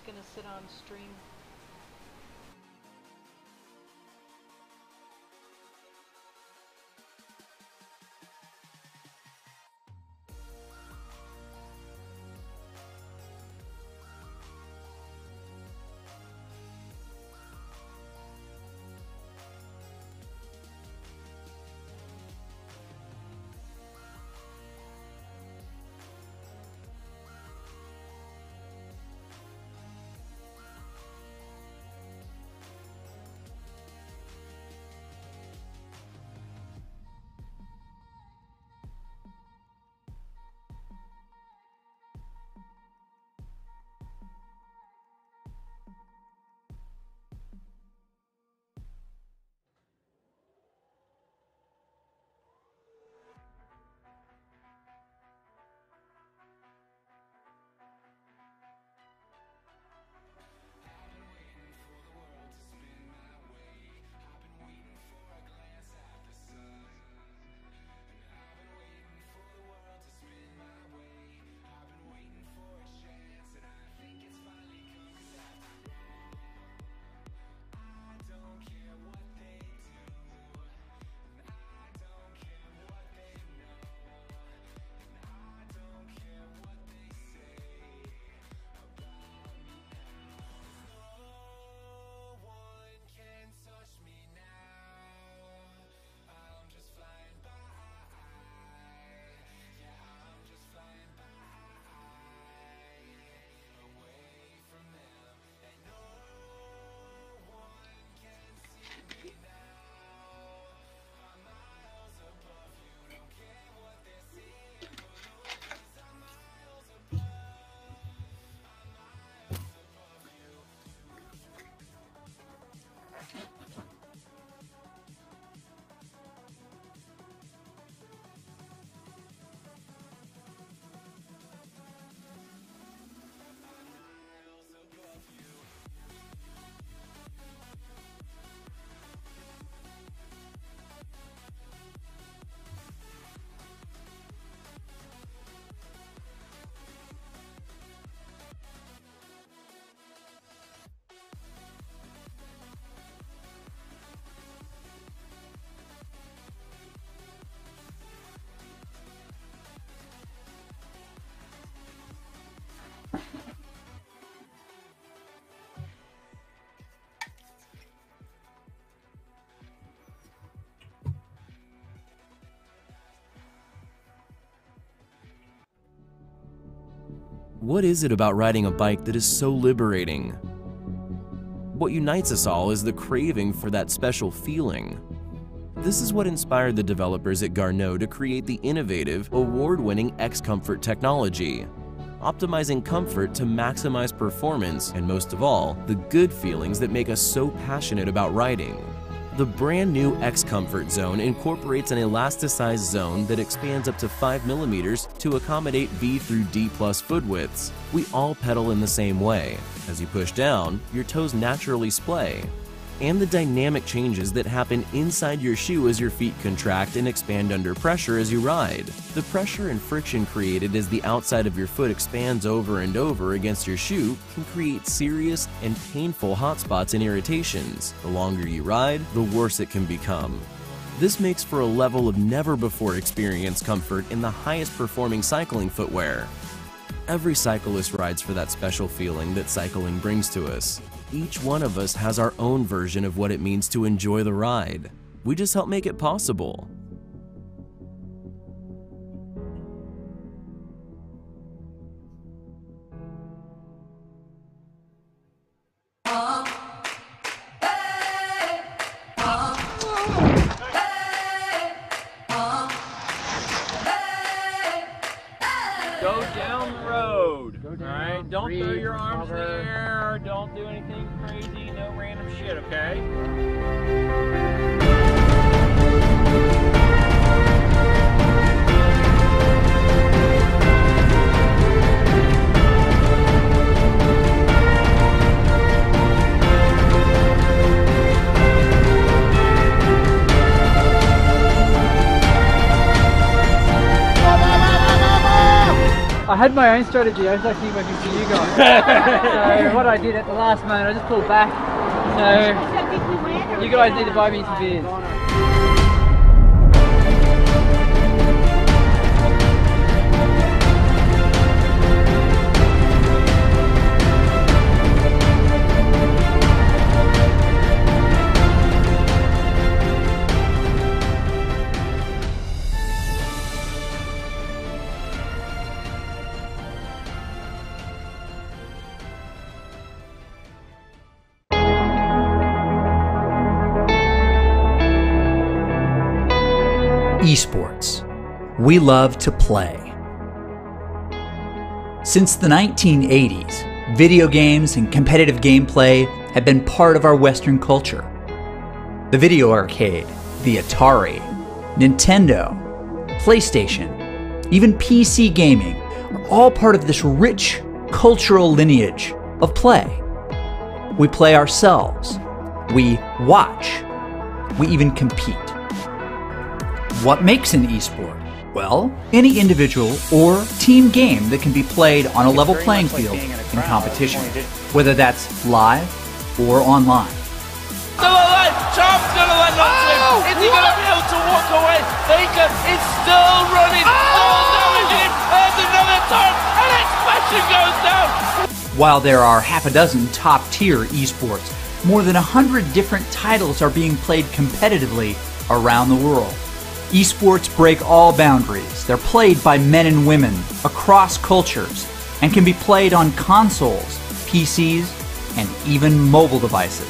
gonna sit on stream. What is it about riding a bike that is so liberating? What unites us all is the craving for that special feeling. This is what inspired the developers at Garneau to create the innovative, award-winning X-Comfort technology, optimizing comfort to maximize performance and, most of all, the good feelings that make us so passionate about riding. The brand new X-Comfort Zone incorporates an elasticized zone that expands up to 5 mm to accommodate V through D+ foot widths. We all pedal in the same way. As you push down, your toes naturally splay. And the dynamic changes that happen inside your shoe as your feet contract and expand under pressure as you ride. The pressure and friction created as the outside of your foot expands over and over against your shoe can create serious and painful hot spots and irritations. The longer you ride, the worse it can become. This makes for a level of never-before experienced comfort in the highest performing cycling footwear. Every cyclist rides for that special feeling that cycling brings to us. Each one of us has our own version of what it means to enjoy the ride. We just help make it possible. Go down the road. All right, don't throw your arms in the air. Don't do anything crazy. No random shit, okay? Ahead had my own strategy. I was actually working for you guys. So what I did at the last moment, I just pulled back. So you guys need to buy me some beers. Esports. We love to play. Since the 1980s, video games and competitive gameplay have been part of our Western culture. The video arcade, the Atari, Nintendo, PlayStation, even PC gaming are all part of this rich cultural lineage of play. We play ourselves, we watch, we even compete. What makes an esport? Well, any individual or team game that can be played on a level playing field in competition, whether that's live or online. Still alive! Charm's gonna land onto him! Is he gonna be able to walk away? Baker is still running, still damaging him! There's another time, and expression goes down! While there are half a dozen top-tier esports, more than 100 different titles are being played competitively around the world. Esports break all boundaries. They're played by men and women across cultures and can be played on consoles, PCs, and even mobile devices.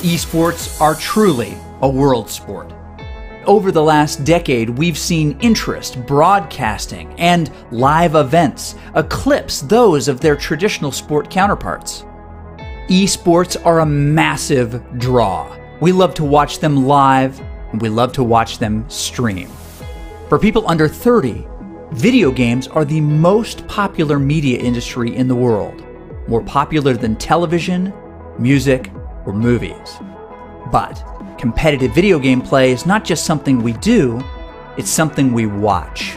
Esports are truly a world sport. Over the last decade, we've seen interest, broadcasting, and live events eclipse those of their traditional sport counterparts. Esports are a massive draw. We love to watch them live, and we love to watch them stream. For people under 30, video games are the most popular media industry in the world, more popular than television, music, or movies. But competitive video game play is not just something we do, it's something we watch.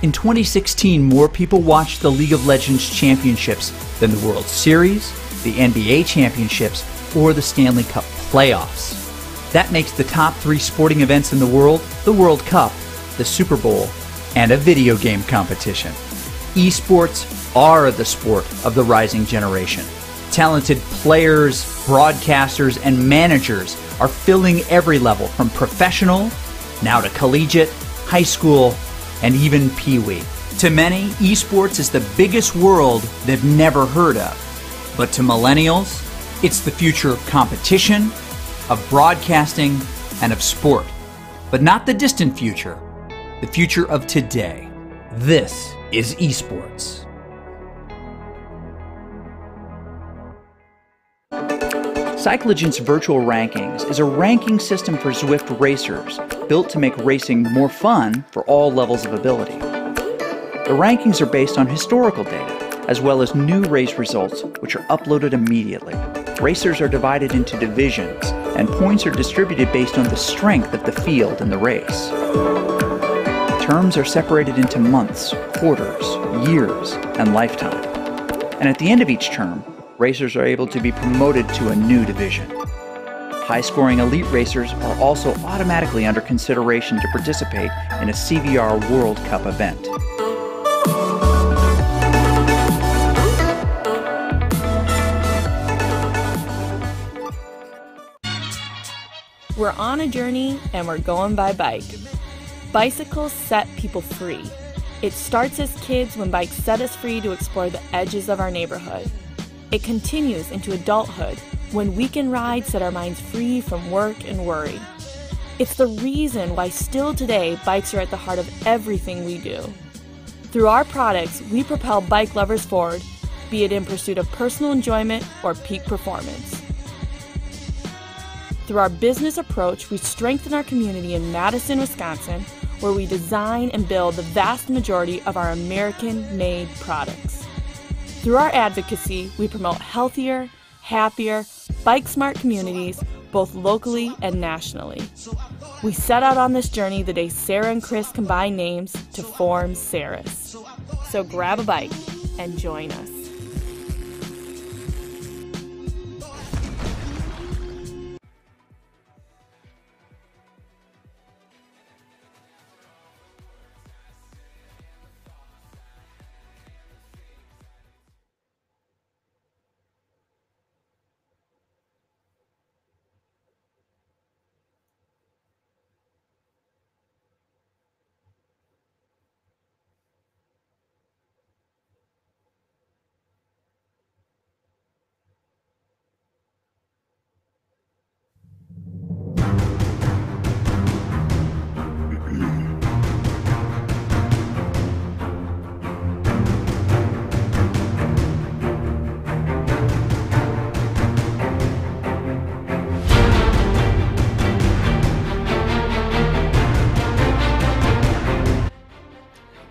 In 2016, more people watched the League of Legends Championships than the World Series, the NBA Championships, or the Stanley Cup playoffs. That makes the top 3 sporting events in the World Cup, the Super Bowl, and a video game competition. Esports are the sport of the rising generation. Talented players, broadcasters, and managers are filling every level from professional, now to collegiate, high school, and even Pee-wee. To many, esports is the biggest world they've never heard of. But to millennials, it's the future of competition, of broadcasting, and of sport. But not the distant future, the future of today. This is esports. Cyclogen's Virtual Rankings is a ranking system for Zwift racers, built to make racing more fun for all levels of ability. The rankings are based on historical data, as well as new race results, which are uploaded immediately. Racers are divided into divisions, and points are distributed based on the strength of the field in the race. Terms are separated into months, quarters, years, and lifetime. And at the end of each term, racers are able to be promoted to a new division. High-scoring elite racers are also automatically under consideration to participate in a CVR World Cup event. We're on a journey and we're going by bike. Bicycles set people free. It starts as kids when bikes set us free to explore the edges of our neighborhood. It continues into adulthood when weekend rides set our minds free from work and worry. It's the reason why still today bikes are at the heart of everything we do. Through our products, we propel bike lovers forward, be it in pursuit of personal enjoyment or peak performance. Through our business approach, we strengthen our community in Madison, Wisconsin, where we design and build the vast majority of our American-made products. Through our advocacy, we promote healthier, happier, bike-smart communities, both locally and nationally. We set out on this journey the day Sarah and Chris combined names to form Ceres. So grab a bike and join us.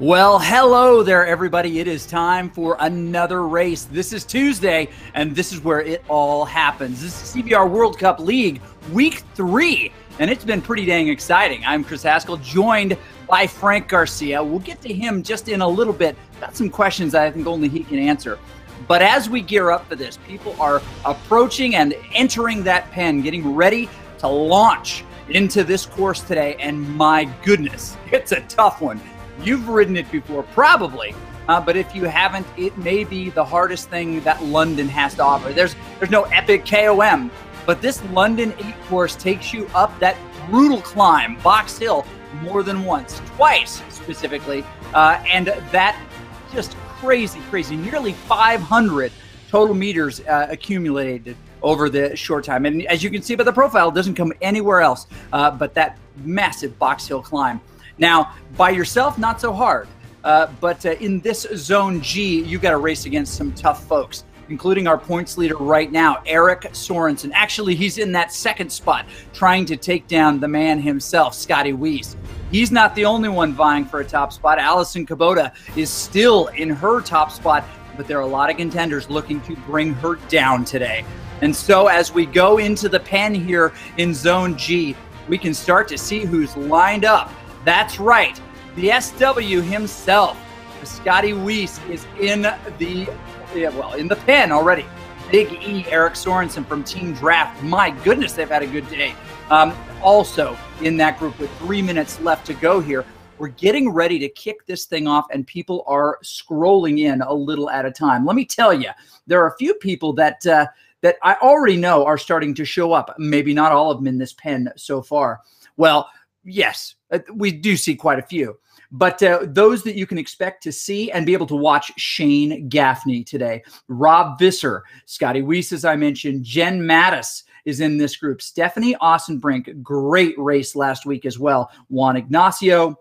Well, hello there, everybody. It is time for another race. This is Tuesday, and this is where it all happens. This is CVR World Cup League Week 3, and it's been pretty dang exciting. I'm Chris Haskell, joined by Frank Garcia. We'll get to him just in a little bit. Got some questions I think only he can answer. But as we gear up for this, people are approaching and entering that pen, getting ready to launch into this course today, and my goodness, it's a tough one. You've ridden it before, probably, but if you haven't, it may be the hardest thing that London has to offer. There's no epic KOM, but this London 8 course takes you up that brutal climb, Box Hill, more than once, twice specifically, and that just crazy, nearly 500 total meters accumulated over the short time. And as you can see by the profile, it doesn't come anywhere else but that massive Box Hill climb. Now, by yourself, not so hard, but in this Zone G, you got to race against some tough folks, including our points leader right now, Erik Sorensen. Actually, he's in that second spot, trying to take down the man himself, Scotty Weiss. He's not the only one vying for a top spot. Allison Kubota is still in her top spot, but there are a lot of contenders looking to bring her down today. And so as we go into the pen here in Zone G, we can start to see who's lined up. That's right, the SW himself, Scotty Weiss, is in the pen already. Big E, Erik Sorensen from Team Draft. My goodness, they've had a good day. Also in that group with 3 minutes left to go here, we're getting ready to kick this thing off, and people are scrolling in a little at a time. Let me tell you, there are a few people that I already know are starting to show up. Maybe not all of them in this pen so far. Well, yes, we do see quite a few. But those that you can expect to see and be able to watch: Shane Gaffney today, Rob Visser, Scotty Weiss, as I mentioned, Jen Mattis is in this group, Stephanie Ossenbrink, great race last week as well, Juan Ignacio,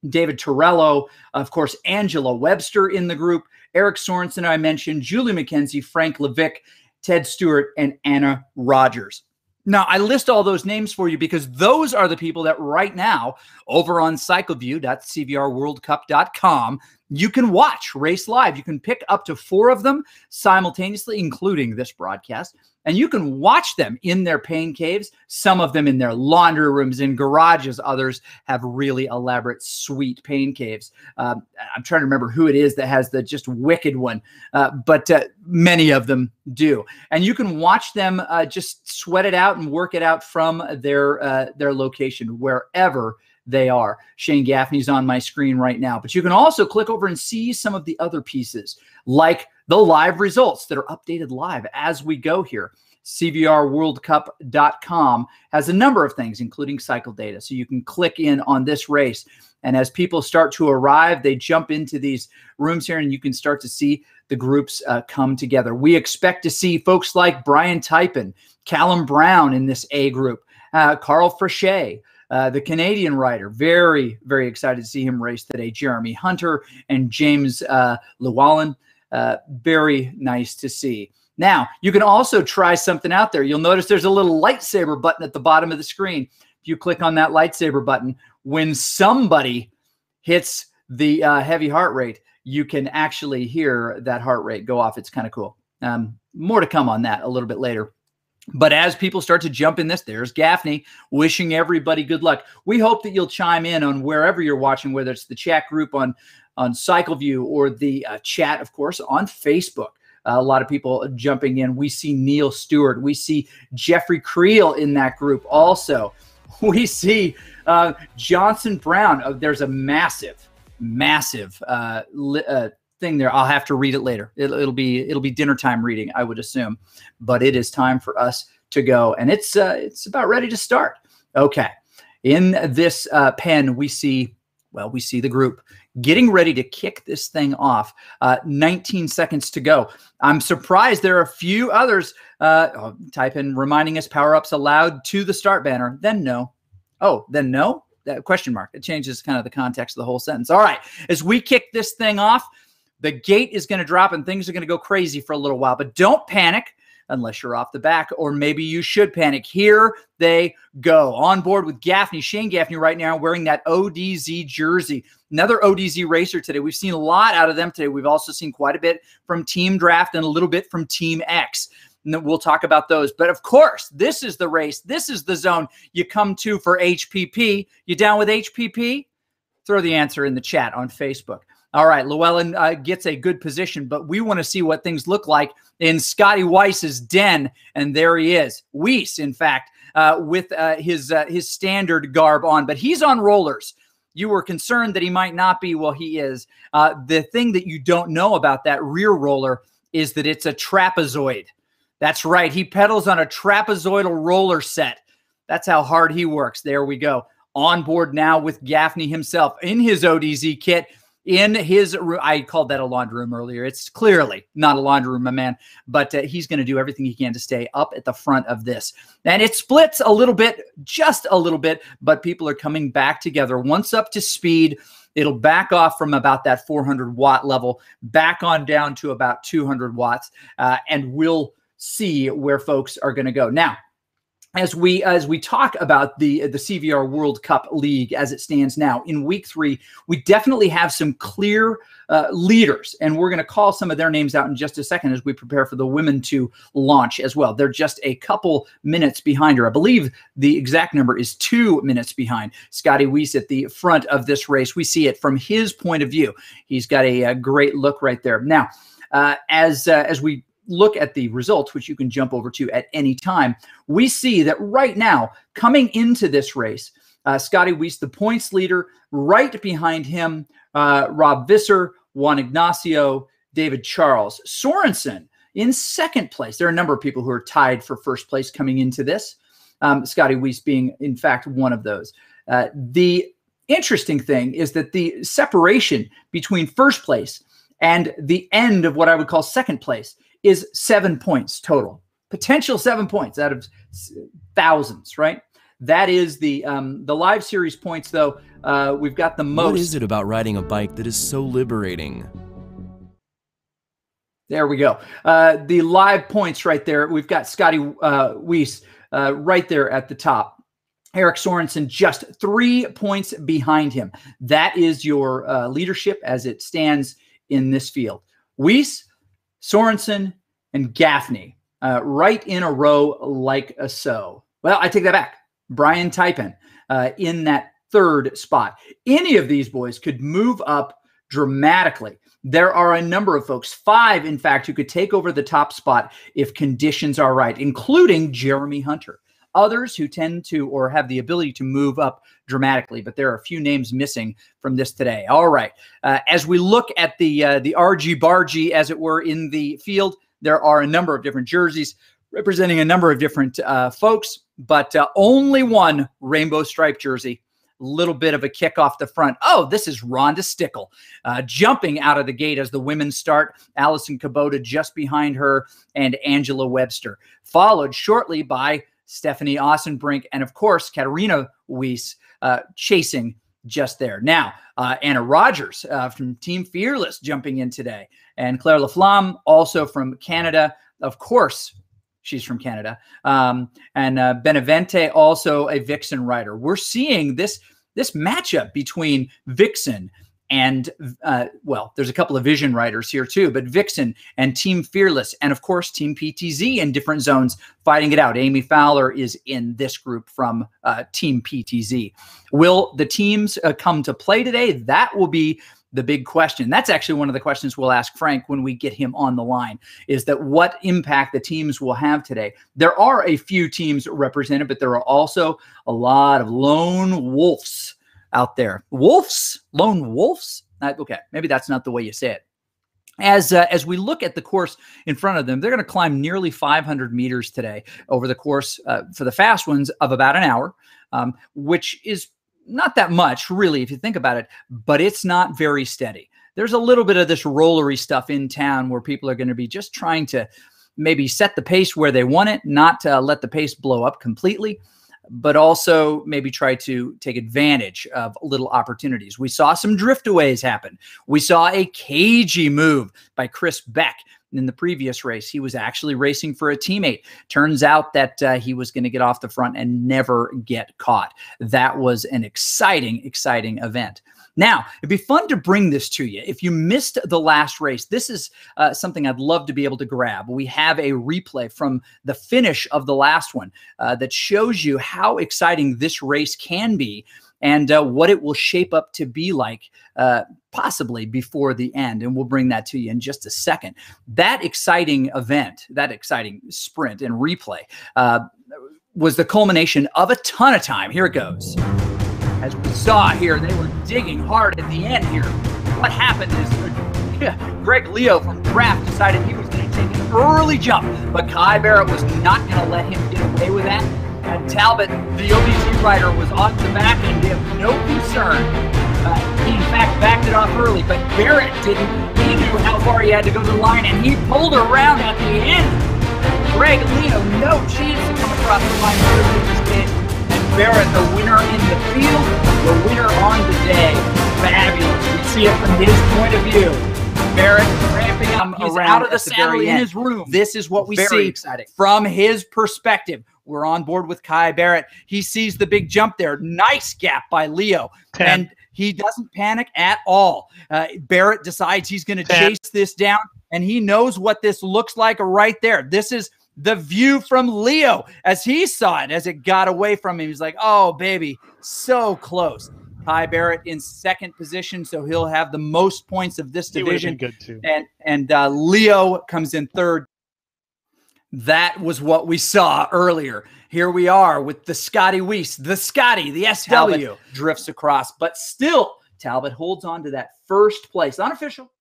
David Torello, of course, Angela Webster in the group, Erik Sorensen, I mentioned, Julie McKenzie, Frank Levick, Ted Stewart, and Anna Rogers. Now, I list all those names for you because those are the people that right now over on cycleview.cvrworldcup.com, you can watch race live. You can pick up to 4 of them simultaneously, including this broadcast, and you can watch them in their pain caves, some of them in their laundry rooms, in garages. Others have really elaborate, sweet pain caves. I'm trying to remember who it is that has the just wicked one, but many of them do. And you can watch them just sweat it out and work it out from their location, wherever they are. Shane Gaffney's on my screen right now, but you can also click over and see some of the other pieces, like the live results that are updated live as we go here. CVRworldcup.com has a number of things, including cycle data. So you can click in on this race. And as people start to arrive, they jump into these rooms here, and you can start to see the groups come together. We expect to see folks like Brian Typin, Callum Brown in this A group, Carl Frichet, the Canadian rider. Very, very excited to see him race today. Jeremy Hunter and James Llewellyn. Very nice to see. Now, you can also try something out there. You'll notice there's a little lightsaber button at the bottom of the screen. If you click on that lightsaber button, when somebody hits the heavy heart rate, you can actually hear that heart rate go off. It's kind of cool. More to come on that a little bit later. But as people start to jump in this, there's Gaffney wishing everybody good luck. We hope that you'll chime in on wherever you're watching, whether it's the chat group on on CycleView or the chat, of course, on Facebook. A lot of people jumping in. We see Neil Stewart. We see Jeffrey Creel in that group also. We see Johnson Brown. There's a massive thing there. I'll have to read it later. It'll be dinner time reading, I would assume. But it is time for us to go, and it's about ready to start. Okay. In this pen, we see the group getting ready to kick this thing off. 19 seconds to go. I'm surprised there are a few others. Type in reminding us power-ups allowed to the start banner. Then no. Oh, then no? That question mark. It changes kind of the context of the whole sentence. All right. As we kick this thing off, the gate is going to drop and things are going to go crazy for a little while. But don't panic unless you're off the back, or maybe you should panic. Here they go. On board with Gaffney. Shane Gaffney right now wearing that ODZ jersey. Another ODZ racer today. We've seen a lot out of them today. We've also seen quite a bit from Team Draft and a little bit from Team X. And we'll talk about those. But of course, this is the race. This is the zone you come to for HPP. You down with HPP? Throw the answer in the chat on Facebook. All right, Llewellyn gets a good position, but we want to see what things look like in Scotty Weiss's den, and there he is. Weiss, in fact, with his standard garb on, but he's on rollers. You were concerned that he might not be. Well, he is. The thing that you don't know about that rear roller is that it's a trapezoid. That's right. He pedals on a trapezoidal roller set. That's how hard he works. There we go. On board now with Gaffney himself in his ODZ kit. In his room, I called that a laundry room earlier. It's clearly not a laundry room, my man, but he's going to do everything he can to stay up at the front of this. And it splits a little bit, just a little bit, but people are coming back together. Once up to speed, it'll back off from about that 400 watt level, back on down to about 200 watts, and we'll see where folks are going to go. Now, as we talk about the CVR World Cup League as it stands now in week 3, we definitely have some clear leaders, and we're going to call some of their names out in just a second as we prepare for the women to launch as well. They're just a couple minutes behind her. I believe the exact number is 2 minutes behind Scotty Weiss at the front of this race. We see it from his point of view. He's got a great look right there. Now, as we look at the results, which you can jump over to at any time, we see that right now, coming into this race, Scotty Weiss, the points leader, right behind him, Rob Visser, Juan Ignacio, David Charles. Sorensen in second place. There are a number of people who are tied for first place coming into this, Scotty Weiss being, in fact, one of those. The interesting thing is that the separation between first place and the end of what I would call second place is 7 points total. Potential 7 points out of thousands, right? That is the live series points, though. We've got the most. What is it about riding a bike that is so liberating? There we go. The live points right there. We've got Scotty Weiss right there at the top. Eric Sorensen just 3 points behind him. That is your leadership as it stands in this field. Weiss, Sorensen, and Gaffney right in a row like so. Well, I take that back. Brian Typen in that third spot. Any of these boys could move up dramatically. There are a number of folks, 5, in fact, who could take over the top spot if conditions are right, including Jeremy Hunter. Others who tend to or have the ability to move up dramatically, but there are a few names missing from this today. All right. As we look at the argy-bargy, as it were, in the field, there are a number of different jerseys representing a number of different folks, but only one rainbow stripe jersey. Little bit of a kick off the front. Oh, this is Rhonda Stickle jumping out of the gate as the women start. Allison Kubota just behind her and Angela Webster, followed shortly by Stephanie Ossenbrink, and of course, Katarina Weiss chasing just there. Now, Anna Rogers from Team Fearless jumping in today, and Claire Laflamme also from Canada. Of course, she's from Canada. And Benevente, also a Vixen rider. We're seeing this matchup between Vixen and, well, there's a couple of Vision riders here too, but Vixen and Team Fearless, and of course, Team PTZ in different zones fighting it out. Amy Fowler is in this group from Team PTZ. Will the teams come to play today? That will be the big question. That's actually one of the questions we'll ask Frank when we get him on the line, is that what impact the teams will have today. There are a few teams represented, but there are also a lot of lone wolves out there. Wolves? Lone wolves? Okay, maybe that's not the way you say it. As we look at the course in front of them, they're going to climb nearly 500 meters today over the course for the fast ones of about an hour, which is not that much, really, if you think about it, but it's not very steady. There's a little bit of this rollery stuff in town where people are going to be just trying to maybe set the pace where they want it, not let the pace blow up completely, but also maybe try to take advantage of little opportunities. We saw some driftaways happen. We saw a cagey move by Chris Beck in the previous race. He was actually racing for a teammate. Turns out that he was going to get off the front and never get caught. That was an exciting, exciting event. Now, it'd be fun to bring this to you. If you missed the last race, this is something I'd love to be able to grab. We have a replay from the finish of the last one that shows you how exciting this race can be and what it will shape up to be like possibly before the end. And we'll bring that to you in just a second. That exciting event, that exciting sprint and replay was the culmination of a ton of time. Here it goes. As we saw here, they were digging hard at the end here. What happened is Greg Leo from Draft decided he was going to take an early jump, but Kai Barrett was not going to let him get away with that. And Talbot, the OBC rider, was on the back and of no concern. He, in fact, backed it off early, but Barrett didn't. He knew how far he had to go to the line, and he pulled around at the end. Greg Leo, no chance to come across the line with this kid. Barrett, the winner in the field, the winner on the day. Fabulous. We see it from his point of view. Barrett ramping up. He's out of the saddle in his room. This is what we see exciting from his perspective. We're on board with Kai Barrett. He sees the big jump there. Nice gap by Leo. 10. And he doesn't panic at all. Barrett decides he's going to chase this down, and he knows what this looks like right there. This is the view from Leo as he saw it, as it got away from him. He's like, oh, baby, so close. Kai Barrett in second position, so he'll have the most points of this division. Good too. And Leo comes in third. That was what we saw earlier. Here we are with the Scotty Weiss, the Scotty, the SW. Talbot drifts across, but still Talbot holds on to that first place. Unofficial.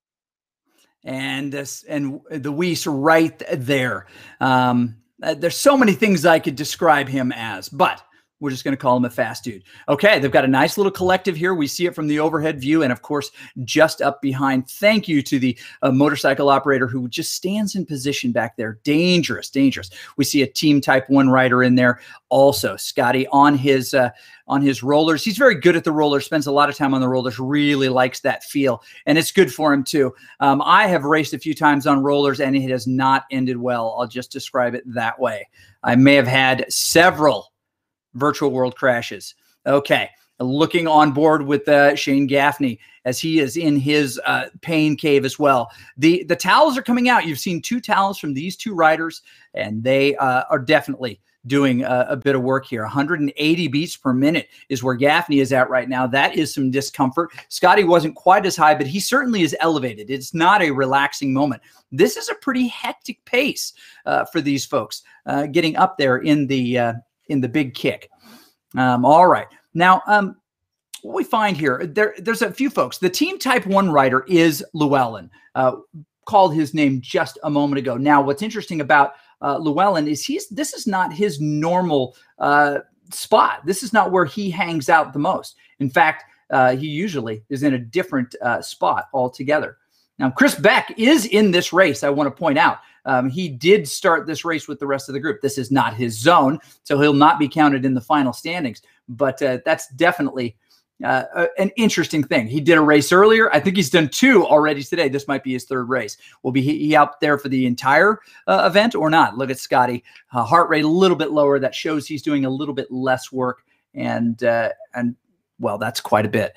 And the Weiss right there. There's so many things I could describe him as, but we're just going to call him a fast dude. Okay, they've got a nice little collective here. We see it from the overhead view, and of course, just up behind. Thank you to the motorcycle operator who just stands in position back there. Dangerous, dangerous. We see a Team Type 1 rider in there also. Scotty on his rollers. He's very good at the rollers, spends a lot of time on the rollers, really likes that feel, and it's good for him too. I have raced a few times on rollers, and it has not ended well. I'll just describe it that way. I may have had several virtual world crashes. Okay, looking on board with Shane Gaffney as he is in his pain cave as well. The towels are coming out. You've seen 2 towels from these 2 riders, and they are definitely doing a bit of work here. 180 beats per minute is where Gaffney is at right now. That is some discomfort. Scotty wasn't quite as high, but he certainly is elevated. It's not a relaxing moment. This is a pretty hectic pace for these folks getting up there in the big kick. All right. Now, what we find here, there's a few folks. The Team Type 1 rider is Llewellyn. Called his name just a moment ago. Now, what's interesting about Llewellyn is this is not his normal spot. This is not where he hangs out the most. In fact, he usually is in a different spot altogether. Now, Chris Beck is in this race, I want to point out. He did start this race with the rest of the group. This is not his zone, so he'll not be counted in the final standings. But that's definitely an interesting thing. He did a race earlier. I think he's done 2 already today. This might be his 3rd race. Will be he out there for the entire event or not? Look at Scotty. Heart rate a little bit lower. That shows he's doing a little bit less work. And well, that's quite a bit.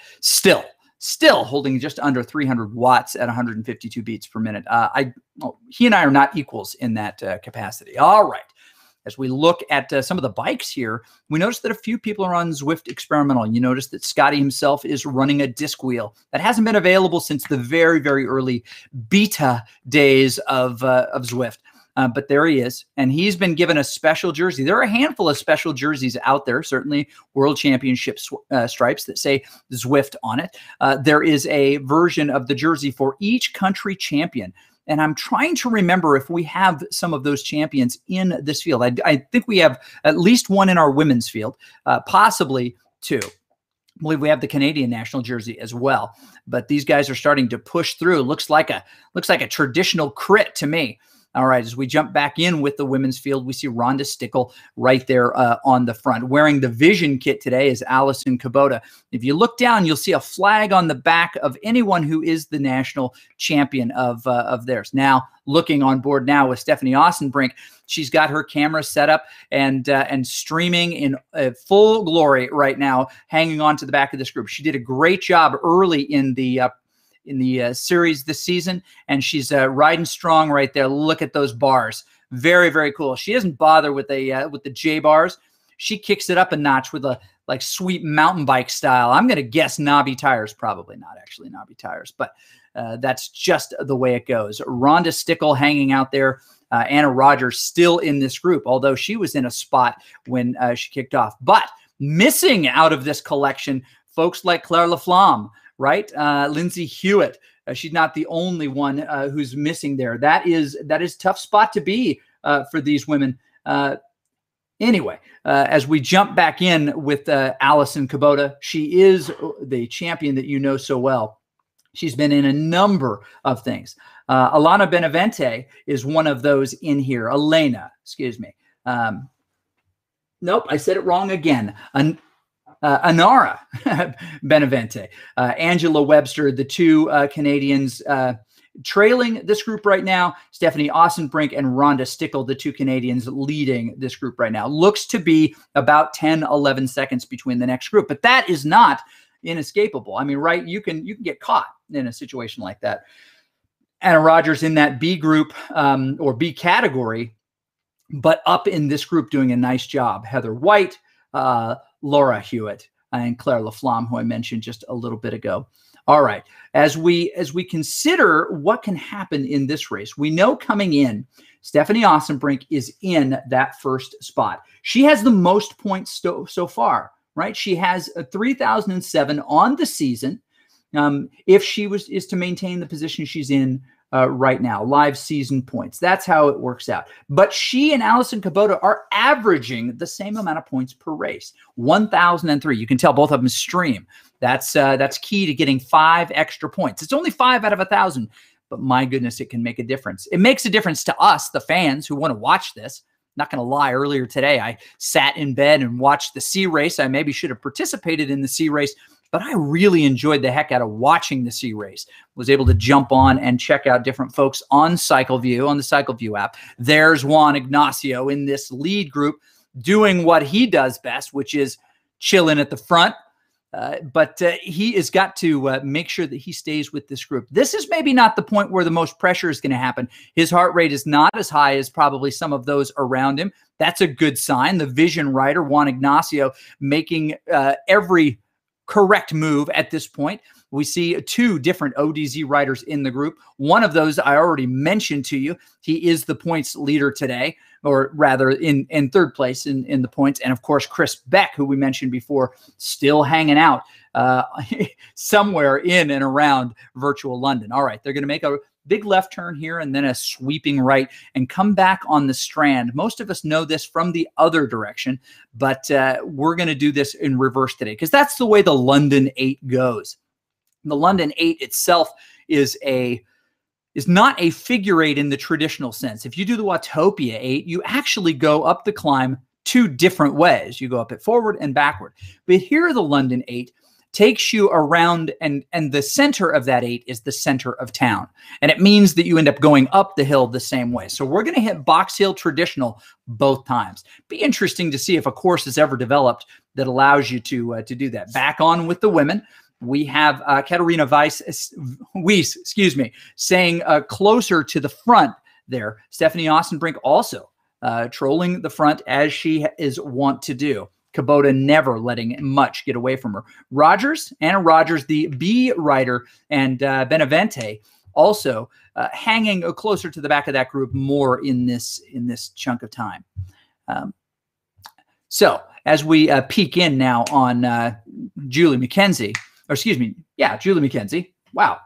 Still holding just under 300 watts at 152 beats per minute. He and I are not equals in that capacity. All right. As we look at some of the bikes here, we notice that a few people are on Zwift Experimental. You notice that Scotty himself is running a disc wheel. That hasn't been available since the very, very early beta days of Zwift. But there he is, and he's been given a special jersey. There are a handful of special jerseys out there, certainly World Championship stripes that say Zwift on it. There is a version of the jersey for each country champion. And I'm trying to remember if we have some of those champions in this field. I think we have at least one in our women's field, possibly two. I believe we have the Canadian national jersey as well. But these guys are starting to push through. Looks like a traditional crit to me. All right, as we jump back in with the women's field, we see Rhonda Stickle right there on the front. Wearing the Vision kit today is Allison Kubota. If you look down, you'll see a flag on the back of anyone who is the national champion of theirs. Now, looking on board now with Stephanie Ossenbrink, she's got her camera set up and streaming in full glory right now, hanging on to the back of this group. She did a great job early in the series this season, and she's riding strong right there. Look at those bars. Very, very cool. She doesn't bother with the J bars. She kicks it up a notch with a like sweet mountain bike style. I'm going to guess knobby tires, probably not actually knobby tires, but that's just the way it goes. Rhonda Stickle hanging out there. Anna Rogers still in this group, although she was in a spot when she kicked off. But missing out of this collection, folks like Claire Laflamme, right? Lindsay Hewitt. She's not the only one who's missing there. That is a tough spot to be for these women. Anyway, as we jump back in with Allison Kubota, she is the champion that you know so well. She's been in a number of things. Alana Benavente is one of those in here. Elena, excuse me. Nope, I said it wrong again. Anara Benavente, Angela Webster, the two Canadians trailing this group right now. Stephanie Ossenbrink and Rhonda Stickle, the two Canadians leading this group right now. Looks to be about 10, 11 seconds between the next group, but that is not inescapable. I mean, right, you can get caught in a situation like that. Anna Rogers in that B group or B category, but up in this group doing a nice job. Heather White, Laura Hewitt, and Claire Laflamme, who I mentioned just a little bit ago. All right, as we consider what can happen in this race, we know coming in, Stephanie Ossenbrink is in that first spot. She has the most points so far, right? She has a 3,007 on the season. If she is to maintain the position she's in right now, live season points. That's how it works out. But she and Allison Kubota are averaging the same amount of points per race, 1,003. You can tell both of them stream. That's key to getting 5 extra points. It's only 5 out of 1,000, but my goodness, it can make a difference. It makes a difference to us, the fans who want to watch this. Not going to lie, earlier today, I sat in bed and watched the C race. I maybe should have participated in the C race, but I really enjoyed the heck out of watching the C race. Was able to jump on and check out different folks on CycleView, on the CycleView app. There's Juan Ignacio in this lead group doing what he does best, which is chilling at the front. But he has got to make sure that he stays with this group. This is maybe not the point where the most pressure is going to happen. His heart rate is not as high as probably some of those around him. That's a good sign. The Vision rider, Juan Ignacio, making every correct move at this point. We see 2 different ODZ riders in the group. One of those I already mentioned to you. He is the points leader today, or rather in third place in the points. And of course, Chris Beck, who we mentioned before, still hanging out somewhere in and around virtual London. All right, they're going to make a big left turn here and then a sweeping right and come back on the Strand. Most of us know this from the other direction, but we're going to do this in reverse today because that's the way the London 8 goes. The London 8 itself is not a figure 8 in the traditional sense. If you do the Watopia 8, you actually go up the climb 2 different ways. You go up it forward and backward. But here the London 8 takes you around, and the center of that 8 is the center of town. And it means that you end up going up the hill the same way. So we're going to hit Box Hill Traditional both times. Be interesting to see if a course is ever developed that allows you to do that. Back on with the women. We have Katarina Weiss, saying closer to the front there. Stephanie Ossenbrink also trolling the front as she is wont to do. Kubota never letting much get away from her. Anna Rogers, the B rider, and Benavente also hanging closer to the back of that group more in this chunk of time. So as we peek in now on Julie McKenzie, Julie McKenzie. Wow.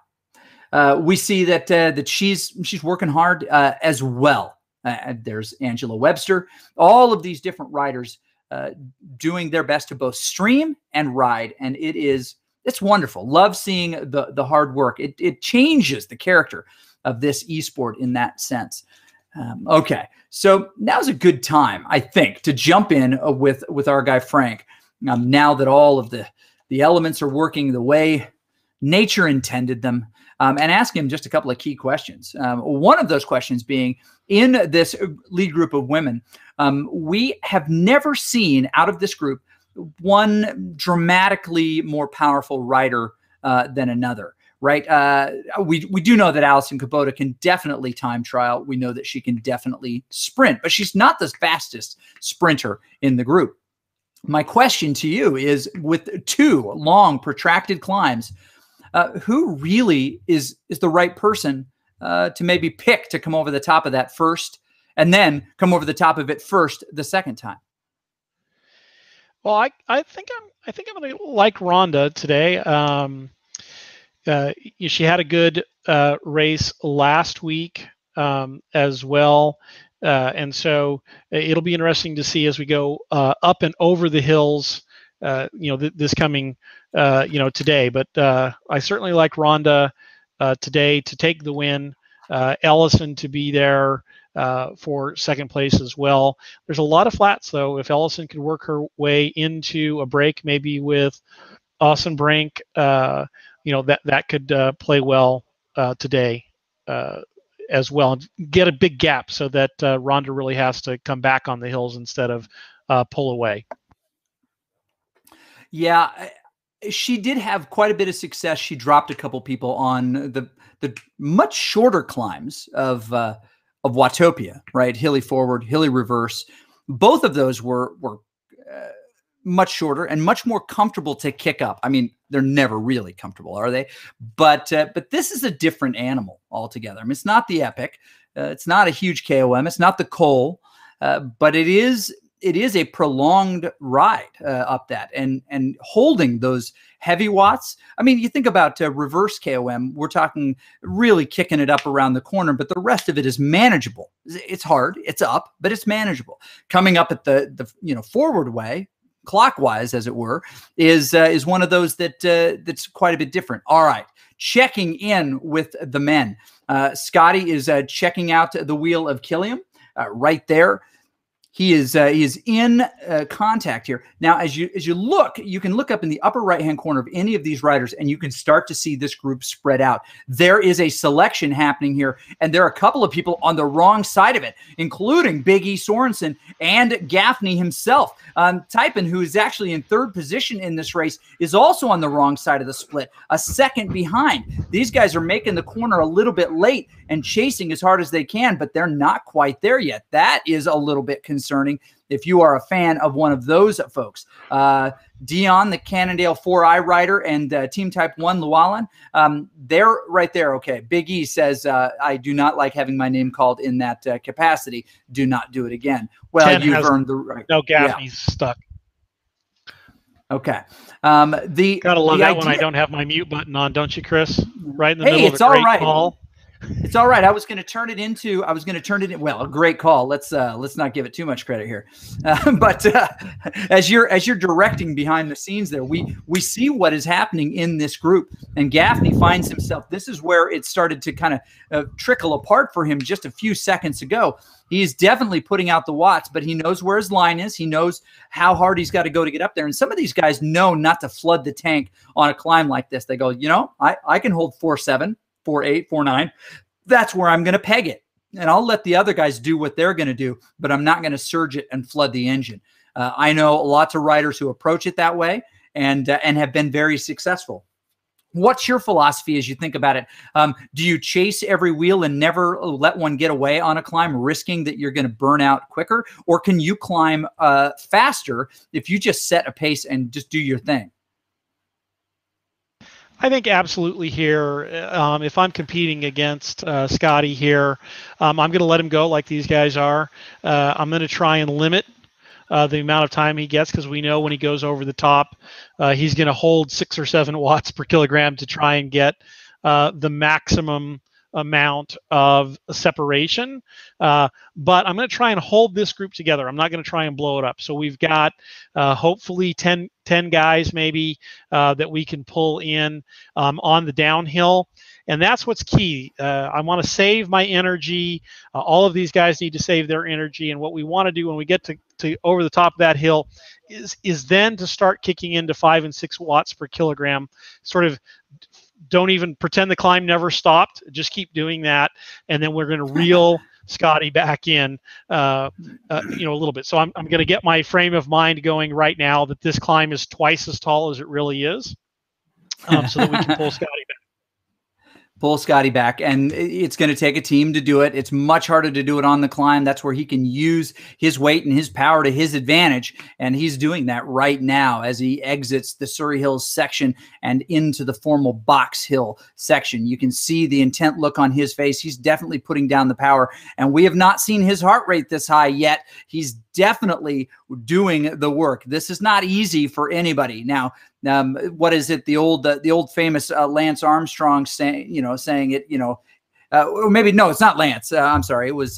We see that she's working hard as well. There's Angela Webster. All of these different riders doing their best to both stream and ride, and it's wonderful. Love seeing the hard work. It changes the character of this esport in that sense. Okay, so now's a good time, I think, to jump in with our guy Frank. Now that all of the elements are working the way nature intended them, and ask him just a couple of key questions. One of those questions being, in this lead group of women, we have never seen out of this group one dramatically more powerful rider than another, right? We do know that Allison Kubota can definitely time trial. We know that she can definitely sprint, but she's not the fastest sprinter in the group. My question to you is, with 2 long protracted climbs, who really is the right person to maybe pick to come over the top of that first, and then come over the top of it first the second time? Well, I think I'm going to like Rhonda today. She had a good race last week as well. And so it'll be interesting to see as we go up and over the hills, this coming, today. But I certainly like Rhonda today to take the win. Ellison to be there for second place as well. There's a lot of flats, though. If Ellison could work her way into a break, maybe with Austin Brink, that could play well today as well, and get a big gap so that Rhonda really has to come back on the hills instead of pull away. Yeah, she did have quite a bit of success. She dropped a couple people on the much shorter climbs of Watopia, right? Hilly forward, hilly reverse. Both of those were much shorter and much more comfortable to kick up. I mean, they're never really comfortable, are they? But this is a different animal altogether. I mean, it's not the Epic. It's not a huge KOM. It's not the Cole. But it is a prolonged ride up that and holding those heavy watts. I mean, you think about reverse KOM, we're talking really kicking it up around the corner, but the rest of it is manageable. It's hard, it's up, but it's manageable. Coming up at the forward way, clockwise, as it were, is one of those that's quite a bit different. All right, checking in with the men. Scotty is checking out the wheel of Killiam right there. He is in contact here. Now, as you look, you can look up in the upper right-hand corner of any of these riders, and you can start to see this group spread out. There is a selection happening here, and there are a couple of people on the wrong side of it, including Big E Sorensen and Gaffney himself. Typen, who is actually in 3rd position in this race, is also on the wrong side of the split, a second behind. These guys are making the corner a little bit late and chasing as hard as they can, but they're not quite there yet. That is a little bit concerning if you are a fan of one of those folks. Dion, the Cannondale 4i rider, and Team Type 1 Llewellyn, they're right there. Okay, Big E says, I do not like having my name called in that capacity. Do not do it again. Well, you've earned the right. No, Gaffney's stuck. Okay. Gotta love that when I don't have my mute button on, don't you, Chris? Right in the middle of a great call. It's all right. I was going to turn it into. Well, a great call. Let's not give it too much credit here. But as you're directing behind the scenes there, we see what is happening in this group, and Gaffney finds himself. This is where it started to kind of trickle apart for him just a few seconds ago. He's definitely putting out the watts, but he knows where his line is. He knows how hard he's got to go to get up there. And some of these guys know not to flood the tank on a climb like this. They go, I can hold 4.7. 4.8, 4.9. That's where I'm going to peg it. And I'll let the other guys do what they're going to do, but I'm not going to surge it and flood the engine. I know lots of riders who approach it that way and have been very successful. What's your philosophy as you think about it? Do you chase every wheel and never let one get away on a climb, risking that you're going to burn out quicker? Or can you climb faster if you just set a pace and just do your thing? I think absolutely here. If I'm competing against Scotty here, I'm going to let him go like these guys are. I'm going to try and limit the amount of time he gets, because we know when he goes over the top, he's going to hold 6 or 7 watts per kilogram to try and get the maximum amount of separation. But I'm going to try and hold this group together. I'm not going to try and blow it up. So we've got hopefully 10 guys maybe that we can pull in on the downhill. And that's what's key. I want to save my energy. All of these guys need to save their energy. And what we want to do when we get to over the top of that hill is then to start kicking into 5 and 6 watts per kilogram. Sort of don't even pretend the climb never stopped. Just keep doing that. And then we're going to reel Scotty back in, a little bit. So I'm going to get my frame of mind going right now that this climb is twice as tall as it really is, so that we can pull Scotty back. Pull Scotty back, and it's going to take a team to do it. It's much harder to do it on the climb. That's where he can use his weight and his power to his advantage, and he's doing that right now as he exits the Surrey Hills section and into the formal Box Hill section. You can see the intent look on his face. He's definitely putting down the power, and we have not seen his heart rate this high yet. He's definitely doing the work. This is not easy for anybody. Now, what is it? The old famous Lance Armstrong saying it. Or maybe no, it's not Lance. I'm sorry. It was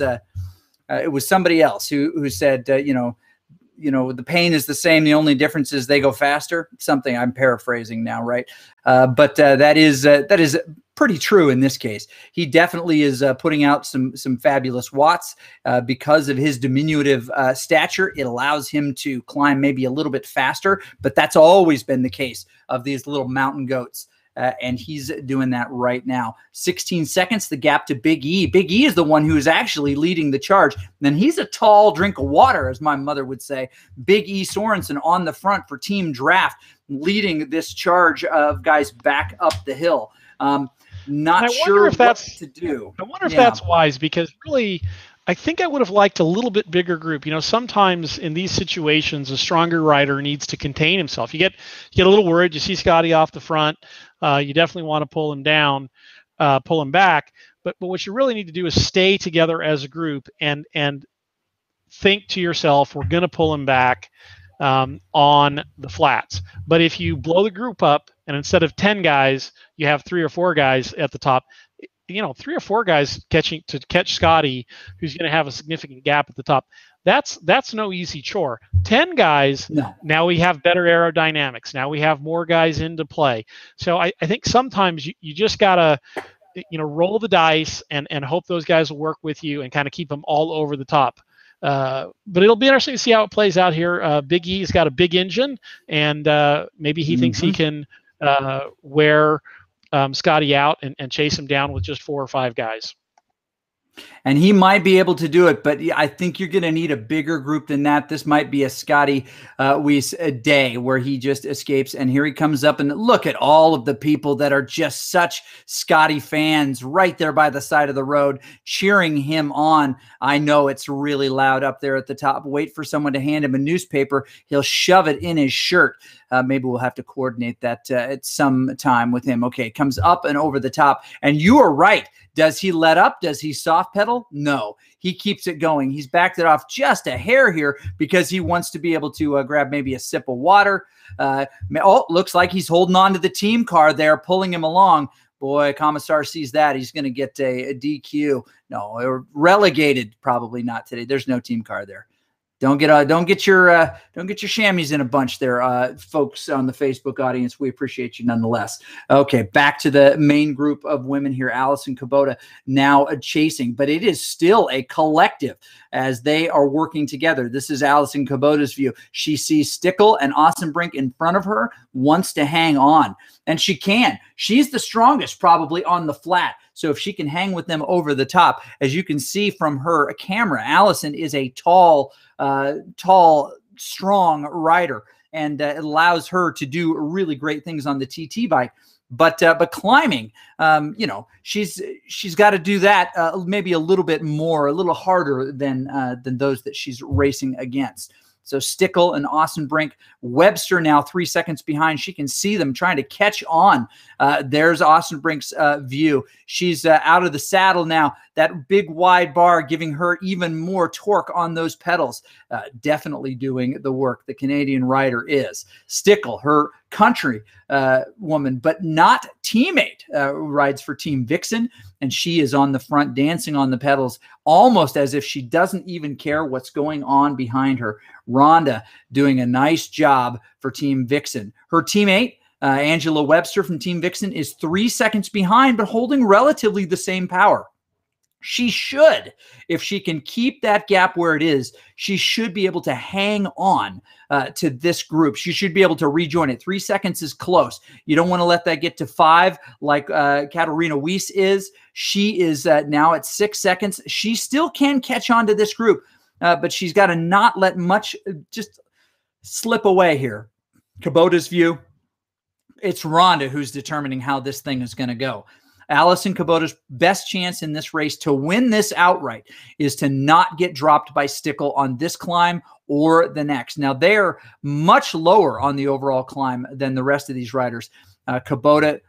somebody else who said, the pain is the same. The only difference is they go faster. Something I'm paraphrasing now, right? But that is pretty true in this case. He definitely is putting out some fabulous watts because of his diminutive stature. It allows him to climb maybe a little bit faster, but that's always been the case of these little mountain goats. And he's doing that right now. 16 seconds, the gap to Big E. Big E is the one who is actually leading the charge. And he's a tall drink of water, as my mother would say. Big E Sorensen on the front for Team Draft, leading this charge of guys back up the hill. Not sure if that's what to do. I wonder if that's wise, because really, I think I would have liked a little bit bigger group. Sometimes in these situations, a stronger rider needs to contain himself. You get a little worried. You see Scotty off the front. You definitely want to pull him down, pull him back. But what you really need to do is stay together as a group and think to yourself, we're going to pull him back on the flats. But if you blow the group up and instead of 10 guys, you have 3 or 4 guys at the top, 3 or 4 guys catch Scotty, who's going to have a significant gap at the top. That's no easy chore. 10 guys, no. Now we have better aerodynamics. Now we have more guys into play. So I think sometimes you just got to, roll the dice and hope those guys will work with you and kind of keep them all over the top. But it'll be interesting to see how it plays out here. Big E's got a big engine, and maybe he thinks he can wear Scotty out and chase him down with just 4 or 5 guys. And he might be able to do it, but I think you're going to need a bigger group than that. This might be a Scotty Weiss day where he just escapes, and here he comes up, and look at all of the people that are just such Scotty fans right there by the side of the road cheering him on. I know it's really loud up there at the top. Wait for someone to hand him a newspaper. He'll shove it in his shirt. Maybe we'll have to coordinate that at some time with him. Okay, comes up and over the top, and you are right. Does he let up? Does he soft pedal? No, he keeps it going. He's backed it off just a hair here because he wants to be able to grab maybe a sip of water. Looks like he's holding on to the team car there, pulling him along. Boy, Commissar sees that. He's going to get a DQ. No, or relegated. Probably not today. There's no team car there. Don't get your chamois in a bunch there, folks on the Facebook audience. We appreciate you nonetheless. Okay, back to the main group of women here. Allison Kubota now chasing, but it is still a collective as they are working together. This is Allison Kubota's view. She sees Stickle and Ossenbrink in front of her, wants to hang on, and she can. She's the strongest probably on the flat. So if she can hang with them over the top, as you can see from her camera, Allison is a tall, strong rider, and it allows her to do really great things on the TT bike. But climbing, you know, she's got to do that maybe a little bit more, a little harder than those that she's racing against. So Stickle and Austin Brink, Webster now 3 seconds behind. She can see them trying to catch on. There's Austin Brink's view. She's out of the saddle now. That big wide bar giving her even more torque on those pedals. Definitely doing the work. The Canadian rider is. Stickle, her country woman, but not teammate, rides for Team Vixen, and she is on the front dancing on the pedals almost as if she doesn't even care what's going on behind her. Rhonda doing a nice job for Team Vixen. Her teammate, Angela Webster from Team Vixen, is 3 seconds behind, but holding relatively the same power. She should, if she can keep that gap where it is, she should be able to hang on to this group. She should be able to rejoin it. 3 seconds is close. You don't want to let that get to 5 like Katarina Weiss is. She is now at 6 seconds. She still can catch on to this group, but she's got to not let much just slip away here. Kubota's view, it's Rhonda who's determining how this thing is going to go. Allison Kubota's best chance in this race to win this outright is to not get dropped by Stickle on this climb or the next. Now, they're much lower on the overall climb than the rest of these riders. Kubota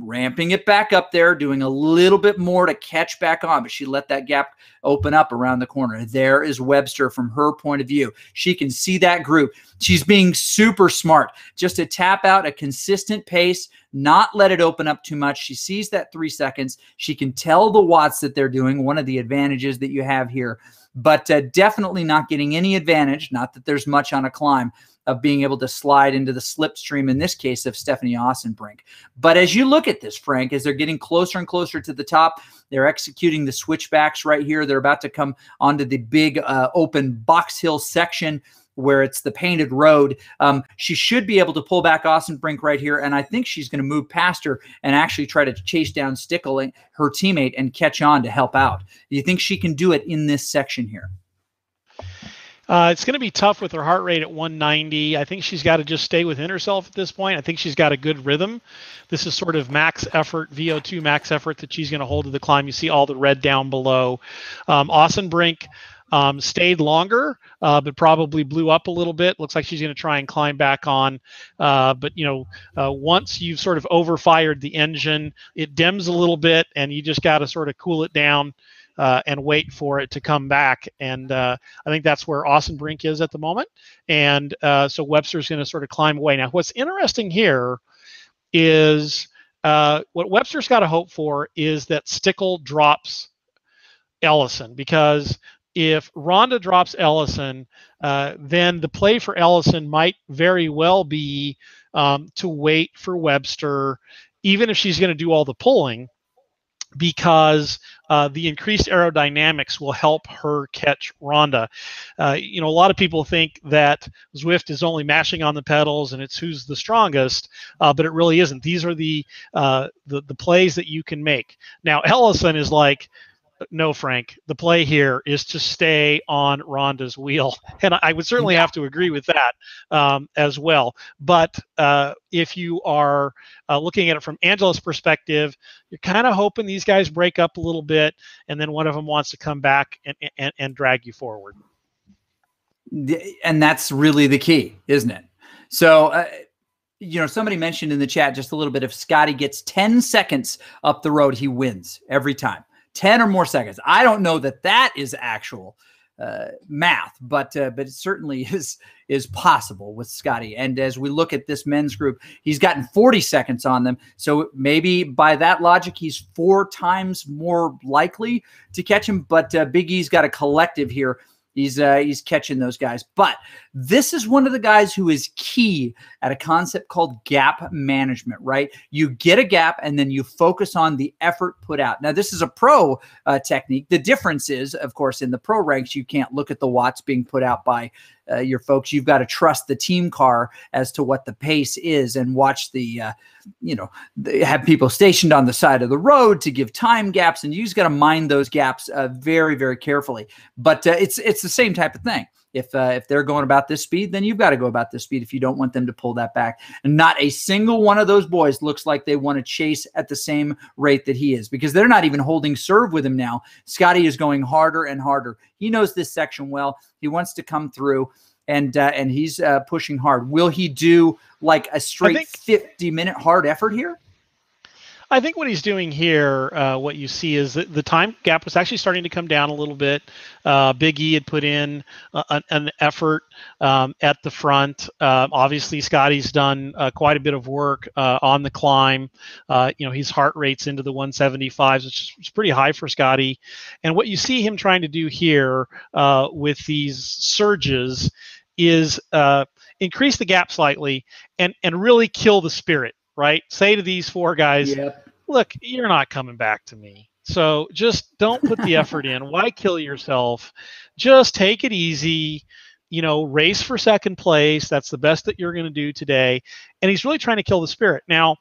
ramping it back up there, doing a little bit more to catch back on, but she let that gap open up around the corner. There is Webster from her point of view. She can see that group. She's being super smart just to tap out a consistent pace, not let it open up too much. She sees that 3 seconds. She can tell the watts that they're doing, one of the advantages that you have here, but definitely not getting any advantage, not that there's much on a climb, of being able to slide into the slipstream, in this case, of Stephanie Austin-Brink. But as you look at this, Frank, as they're getting closer and closer to the top, they're executing the switchbacks right here. They're about to come onto the big open Box Hill section where it's the painted road. She should be able to pull back Austin-Brink right here, and I think she's going to move past her and actually try to chase down Stickle, her teammate, and catch on to help out. Do you think she can do it in this section here? It's going to be tough with her heart rate at 190. I think she's got to just stay within herself at this point. I think she's got a good rhythm. This is sort of max effort, VO2 max effort that she's going to hold to the climb. You see all the red down below. Austin-Brink stayed longer, but probably blew up a little bit. Looks like she's going to try and climb back on. But, you know, once you've sort of overfired the engine, it dims a little bit, and you just got to sort of cool it down and wait for it to come back. And I think that's where Austin-Brink is at the moment. And so Webster's going to sort of climb away. Now, what's interesting here is what Webster's got to hope for is that Stickle drops Ellison, because if Rhonda drops Ellison, then the play for Ellison might very well be to wait for Webster, even if she's going to do all the pulling, because the increased aerodynamics will help her catch Rhonda. You know, a lot of people think that Zwift is only mashing on the pedals and it's who's the strongest, but it really isn't. These are the plays that you can make. Now, Ellison is like, no, Frank, the play here is to stay on Rhonda's wheel. And I would certainly have to agree with that as well. But if you are looking at it from Angela's perspective, you're kind of hoping these guys break up a little bit, and then one of them wants to come back and drag you forward. And that's really the key, isn't it? So, you know, somebody mentioned in the chat just a little bit, if Scotty gets 10 seconds up the road, he wins every time. 10 or more seconds. I don't know that that is actual math, but it certainly is possible with Scotty. And as we look at this men's group, he's gotten 40 seconds on them. So maybe by that logic, he's 4 times more likely to catch him. But Big E's got a collective here. He's catching those guys. But this is one of the guys who is key at a concept called gap management, right? You get a gap and then you focus on the effort put out. Now, this is a pro technique. The difference is, of course, in the pro ranks, you can't look at the watts being put out by your folks. You've got to trust the team car as to what the pace is and watch the, you know, have people stationed on the side of the road to give time gaps. And you just got to mind those gaps very, very carefully. But it's the same type of thing. If they're going about this speed, then you've got to go about this speed if you don't want them to pull that back. And not a single one of those boys looks like they want to chase at the same rate that he is, because they're not even holding serve with him now. Scotty is going harder and harder. He knows this section well. He wants to come through, and he's pushing hard. Will he do like a straight 50-minute hard effort here? I think what he's doing here, what you see is that the time gap was actually starting to come down a little bit. Big E had put in an effort at the front. Obviously, Scotty's done quite a bit of work on the climb. His heart rate's into the 175s, which is pretty high for Scotty. And what you see him trying to do here with these surges is increase the gap slightly and really kill the spirit. Right? Say to these four guys, look, you're not coming back to me. So just don't put the effort in. Why kill yourself? Just take it easy, race for second place. That's the best that you're going to do today. And he's really trying to kill the spirit. Now,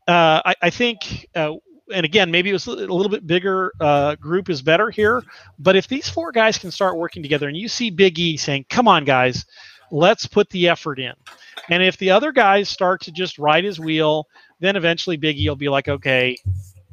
I think, and again, maybe it was a little bit bigger group is better here. But if these four guys can start working together and you see Big E saying, come on, guys, let's put the effort in. And if the other guys start to just ride his wheel, then eventually Big E will be like, okay,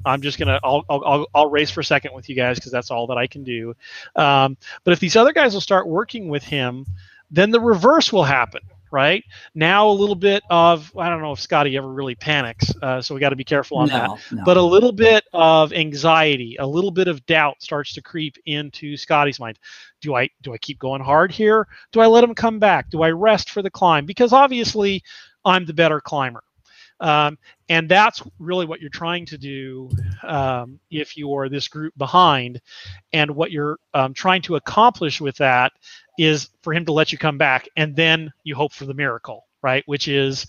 I'm just gonna, I'll race for second with you guys because that's all that I can do. But if these other guys will start working with him, then the reverse will happen. Right now, a little bit of, I don't know if Scotty ever really panics, so we got to be careful on that. No. But a little bit of anxiety, a little bit of doubt starts to creep into Scotty's mind. Do I keep going hard here? Do I let him come back? Do I rest for the climb? Because obviously, I'm the better climber. And that's really what you're trying to do if you are this group behind. And what you're trying to accomplish with that is for him to let you come back, and then you hope for the miracle, right? Which is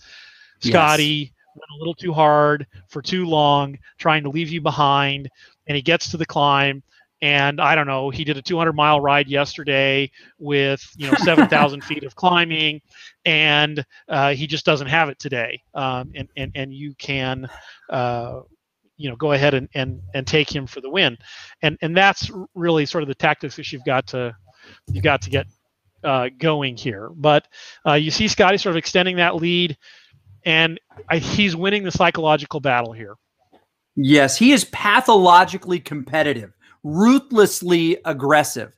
Scotty went a little too hard for too long, trying to leave you behind, and he gets to the climb. And I don't know, he did a 200-mile ride yesterday with 7,000 feet of climbing, and he just doesn't have it today. And you can go ahead and take him for the win. And that's really sort of the tactics that you've got to get going here. But you see Scotty sort of extending that lead, and he's winning the psychological battle here. Yes, he is pathologically competitive, ruthlessly aggressive.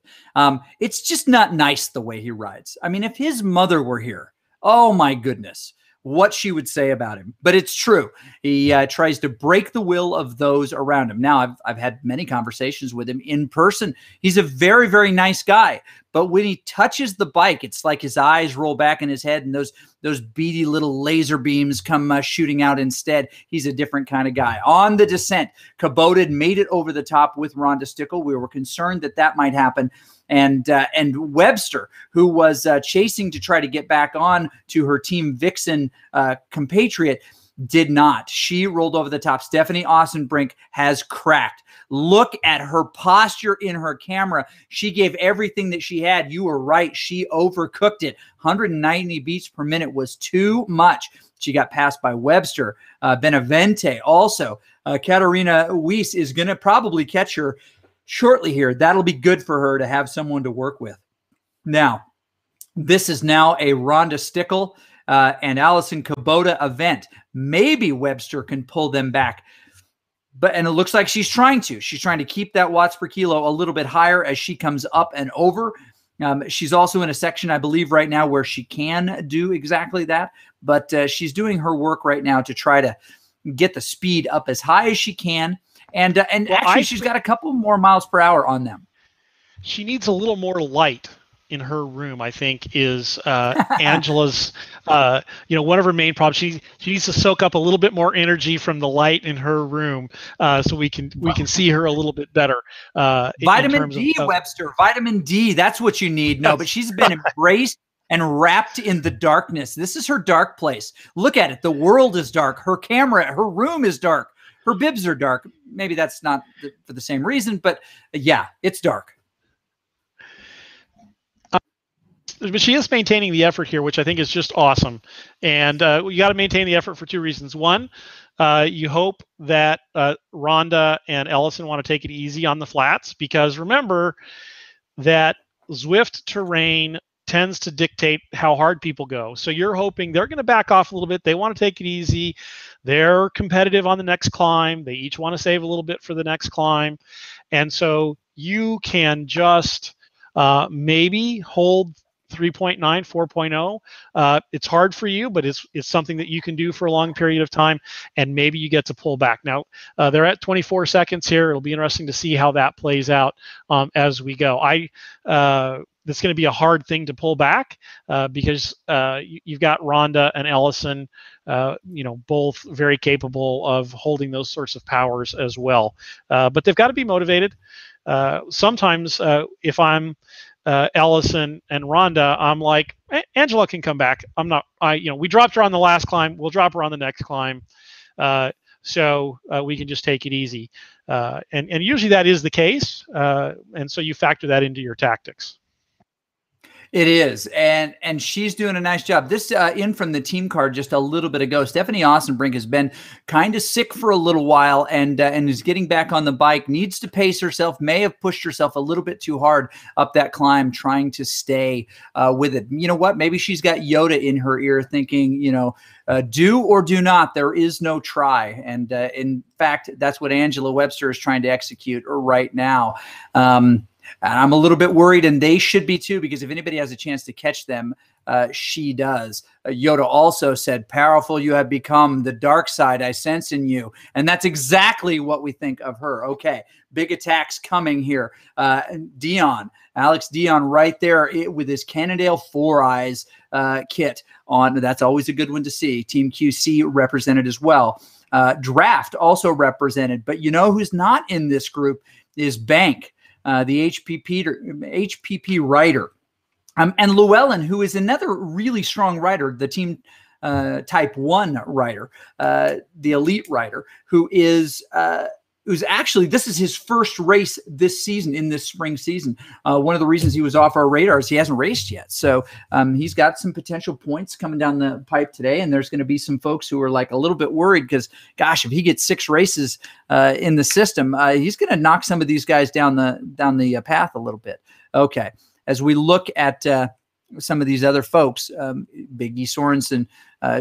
It's just not nice the way he rides. I mean, if his mother were here, oh my goodness, what she would say about him. But it's true. He tries to break the will of those around him. Now, I've had many conversations with him in person. He's a very, very nice guy. But when he touches the bike, it's like his eyes roll back in his head and those beady little laser beams come shooting out instead. He's a different kind of guy. On the descent, Kubota made it over the top with Rhonda Stickle. We were concerned that might happen. And Webster, who was chasing to try to get back on to her Team Vixen compatriot, did not. She rolled over the top. Stephanie Austin-Brink has cracked. Look at her posture in her camera. She gave everything that she had. You were right. She overcooked it. 190 beats per minute was too much. She got passed by Webster. Benavente also. Katarina Weiss is going to probably catch her shortly here. That'll be good for her to have someone to work with. Now, this is now a Rhonda Stickle and Allison Kubota event. Maybe Webster can pull them back. And it looks like she's trying to. She's trying to keep that watts per kilo a little bit higher as she comes up and over. She's also in a section, I believe, right now where she can do exactly that. But she's doing her work right now to try to get the speed up as high as she can. And actually, she's got a couple more miles per hour on them. She needs a little more light in her room, I think, is Angela's, one of her main problems. She needs to soak up a little bit more energy from the light in her room so we can see her a little bit better. Vitamin D, Webster, vitamin D. That's what you need. No, but she's been embraced and wrapped in the darkness. This is her dark place. Look at it. The world is dark. Her camera, her room is dark. Her bibs are dark. Maybe that's not for the same reason, but yeah, it's dark. But she is maintaining the effort here, which I think is just awesome. And you got to maintain the effort for two reasons. One, you hope that Rhonda and Ellison want to take it easy on the flats, because remember that Zwift terrain tends to dictate how hard people go. So you're hoping they're going to back off a little bit. They want to take it easy. They're competitive on the next climb. They each want to save a little bit for the next climb. And so you can just maybe hold 3.9, 4.0. It's hard for you, but it's something that you can do for a long period of time, and maybe you get to pull back. Now, they're at 24 seconds here. It'll be interesting to see how that plays out as we go. That's going to be a hard thing to pull back because you've got Rhonda and Ellison, both very capable of holding those sorts of powers as well. But they've got to be motivated. Sometimes if I'm Ellison and Rhonda, I'm like, Angela can come back. I'm not. We dropped her on the last climb. We'll drop her on the next climb. So we can just take it easy. And usually that is the case. And so you factor that into your tactics. It is, and she's doing a nice job. This in from the team card just a little bit ago. Stephanie Austin-Brink has been kind of sick for a little while, and is getting back on the bike. Needs to pace herself. May have pushed herself a little bit too hard up that climb, trying to stay with it. You know what? Maybe she's got Yoda in her ear, thinking, do or do not. There is no try, and in fact, that's what Angela Webster is trying to execute right now. And I'm a little bit worried, and they should be too, because if anybody has a chance to catch them, she does. Yoda also said, "Powerful you have become, the dark side I sense in you." And that's exactly what we think of her. Okay, big attacks coming here. Alex Dion right there with his Cannondale Four Eyes kit on. That's always a good one to see. Team QC represented as well. Draft also represented. But you know who's not in this group is Bank. The HPP rider, and Llewellyn, who is another really strong rider, the team Type 1 rider, the elite rider, who's actually, this is his first race this season, in this spring season. One of the reasons he was off our radar is he hasn't raced yet. So he's got some potential points coming down the pipe today, and there's going to be some folks who are like a little bit worried because, gosh, if he gets 6 races in the system, he's going to knock some of these guys down the path a little bit. Okay, as we look at some of these other folks, Big E Sorensen,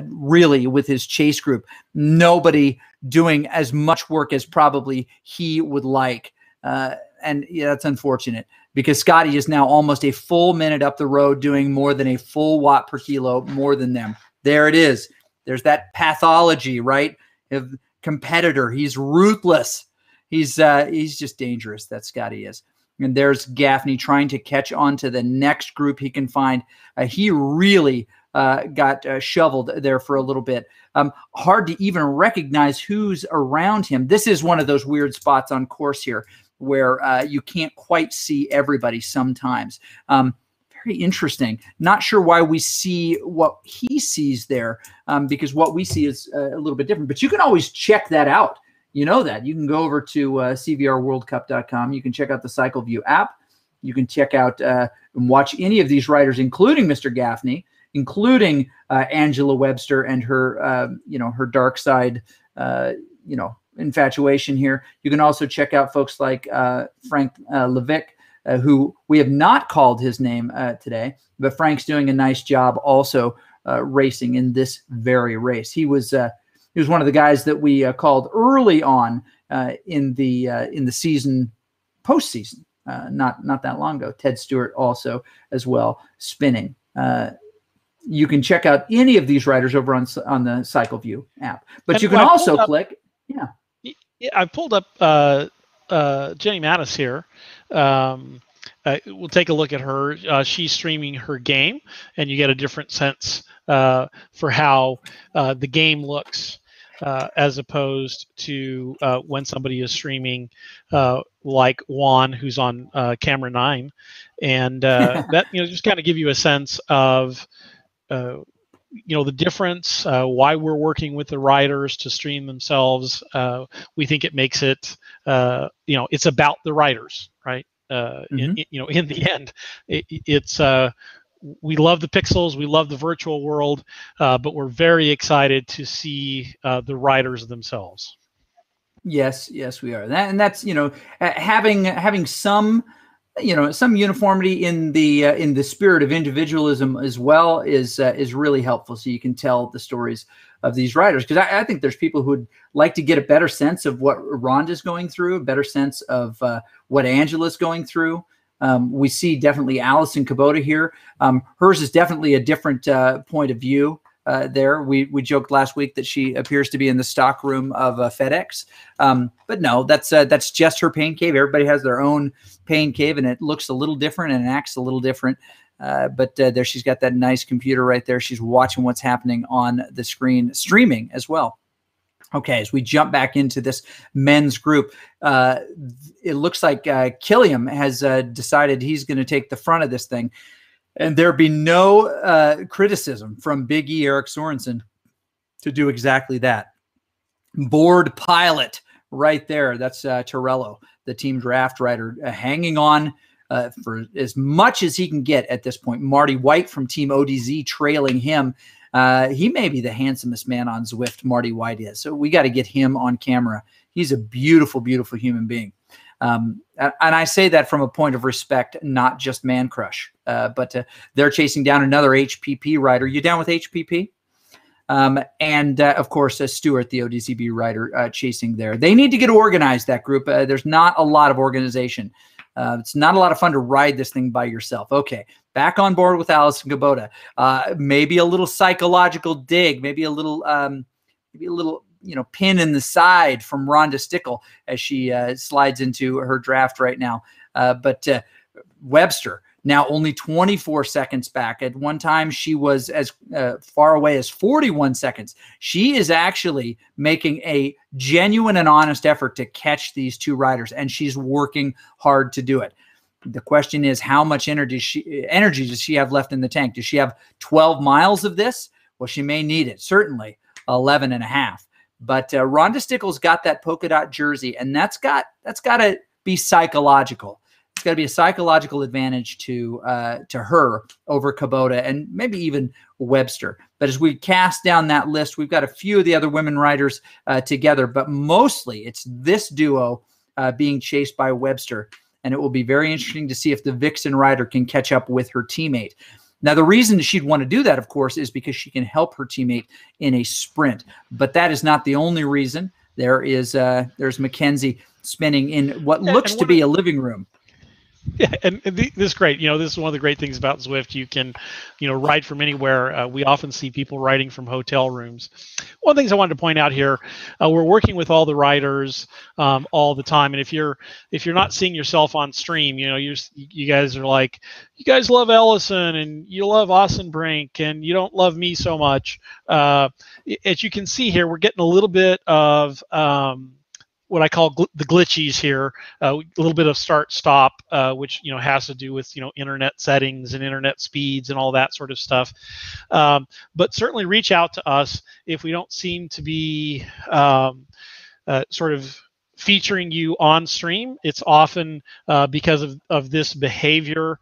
really with his chase group, nobody doing as much work as probably he would like. And yeah, that's unfortunate because Scotty is now almost a full minute up the road doing more than a full watt per kilo more than them. There it is. There's that pathology, right? Of competitor. He's ruthless. He's just dangerous. That Scotty is. And there's Gaffney trying to catch on to the next group he can find. He really got shoveled there for a little bit. Hard to even recognize who's around him. This is one of those weird spots on course here where you can't quite see everybody sometimes. Very interesting. Not sure why we see what he sees there, because what we see is a little bit different. But you can always check that out. You know that. You can go over to CVRWorldCup.com. You can check out the CycleView app. You can check out and watch any of these riders, including Mr. Gaffney, including Angela Webster and her, her dark side, infatuation here. You can also check out folks like Frank Levick, who we have not called his name today, but Frank's doing a nice job also racing in this very race. He was one of the guys that we called early on in the season, postseason, not that long ago. Ted Stewart also as well spinning. You can check out any of these riders over on the CycleView app, but and you can also click. Yeah, I pulled up Jenny Mattis here. We'll take a look at her. She's streaming her game, and you get a different sense for how the game looks as opposed to when somebody is streaming like Juan, who's on camera 9, and that just kind of give you a sense of the difference, why we're working with the riders to stream themselves. We think it makes it, it's about the riders, right? In the end, it's we love the pixels, we love the virtual world, but we're very excited to see the riders themselves. Yes, we are. And that's having some some uniformity in the spirit of individualism as well is really helpful. So you can tell the stories of these riders, because I think there's people who would like to get a better sense of what Rhonda's going through, a better sense of what Angela's going through. We see definitely Allison Kubota here. Hers is definitely a different point of view. There, we joked last week that she appears to be in the stock room of FedEx, but no, that's just her pain cave. Everybody has their own pain cave, and it looks a little different and acts a little different. But there, she's got that nice computer right there. She's watching what's happening on the screen, streaming as well. Okay, as we jump back into this men's group, it looks like Killiam has decided he's going to take the front of this thing. And there be no criticism from Big E Eric Sorensen to do exactly that. Board pilot right there. That's Torello, the team draft rider, hanging on for as much as he can get at this point. Marty White from Team ODZ trailing him. He may be the handsomest man on Zwift, Marty White is. So we got to get him on camera. He's a beautiful, beautiful human being. And I say that from a point of respect, not just man crush. But they're chasing down another HPP rider. You down with HPP? And of course, Stewart, the ODCB rider, chasing there. They need to get organized, that group. There's not a lot of organization. It's not a lot of fun to ride this thing by yourself. Okay, back on board with Allison Kubota. Maybe a little psychological dig, maybe a little pin in the side from Rhonda Stickle as she slides into her draft right now. But Webster, now only 24 seconds back. At one time, she was as far away as 41 seconds. She is actually making a genuine and honest effort to catch these two riders, and she's working hard to do it. The question is, how much energy does she have left in the tank? Does she have 12 miles of this? Well, she may need it, certainly 11 and a half. But Rhonda Stickle's got that polka dot jersey, and that's got to be psychological. It's got to be a psychological advantage to her over Kubota and maybe even Webster. But as we cast down that list, we've got a few of the other women riders together, but mostly it's this duo being chased by Webster. And it will be very interesting to see if the Vixen rider can catch up with her teammate. Now, the reason she'd want to do that, of course, is because she can help her teammate in a sprint. But that is not the only reason. There's Mackenzie spinning in what looks to be a living room. Yeah, and this is great. This is one of the great things about Zwift. You can, ride from anywhere. We often see people riding from hotel rooms. One of the things I wanted to point out here, we're working with all the riders all the time. And if you're not seeing yourself on stream, you guys are like, you guys love Ellison and you love Ossenbrink and you don't love me so much. As you can see here, we're getting a little bit of what I call the glitchies here, a little bit of start-stop, which has to do with internet settings and internet speeds and all that sort of stuff. But certainly reach out to us if we don't seem to be sort of featuring you on stream. It's often because of this behavior,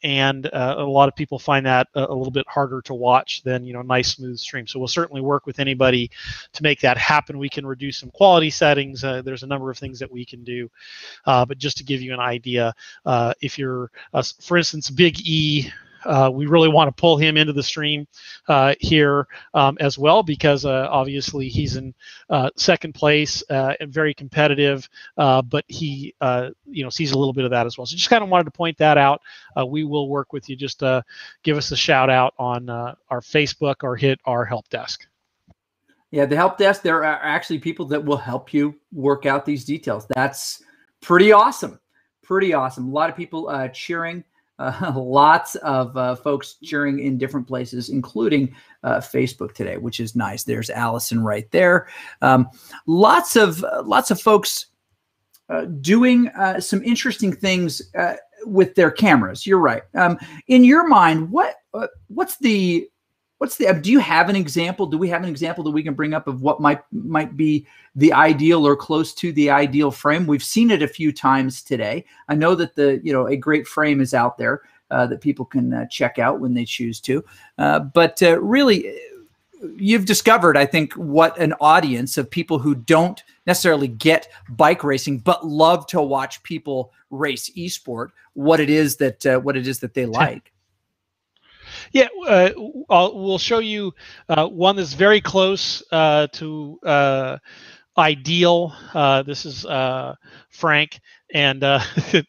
and a lot of people find that a little bit harder to watch than nice smooth stream. So we'll certainly work with anybody to make that happen. We can reduce some quality settings. There's a number of things that we can do, but just to give you an idea, if you're for instance Big E, we really want to pull him into the stream here as well, because obviously he's in second place and very competitive, but he sees a little bit of that as well. So just kind of wanted to point that out. We will work with you. Just give us a shout out on our Facebook or hit our help desk. Yeah, the help desk, there are actually people that will help you work out these details. That's pretty awesome. Pretty awesome. A lot of people cheering. Lots of folks cheering in different places, including Facebook today, which is nice. There's Allison right there. Lots of folks doing some interesting things with their cameras. You're right. In your mind, what's the do you have an example? Do we have an example that we can bring up of what might be the ideal or close to the ideal frame? We've seen it a few times today. I know that a great frame is out there that people can check out when they choose to. But really, you've discovered, I think, what an audience of people who don't necessarily get bike racing but love to watch people race esport, what it is that they like. Yeah, we'll show you one that's very close to ideal. This is Frank, and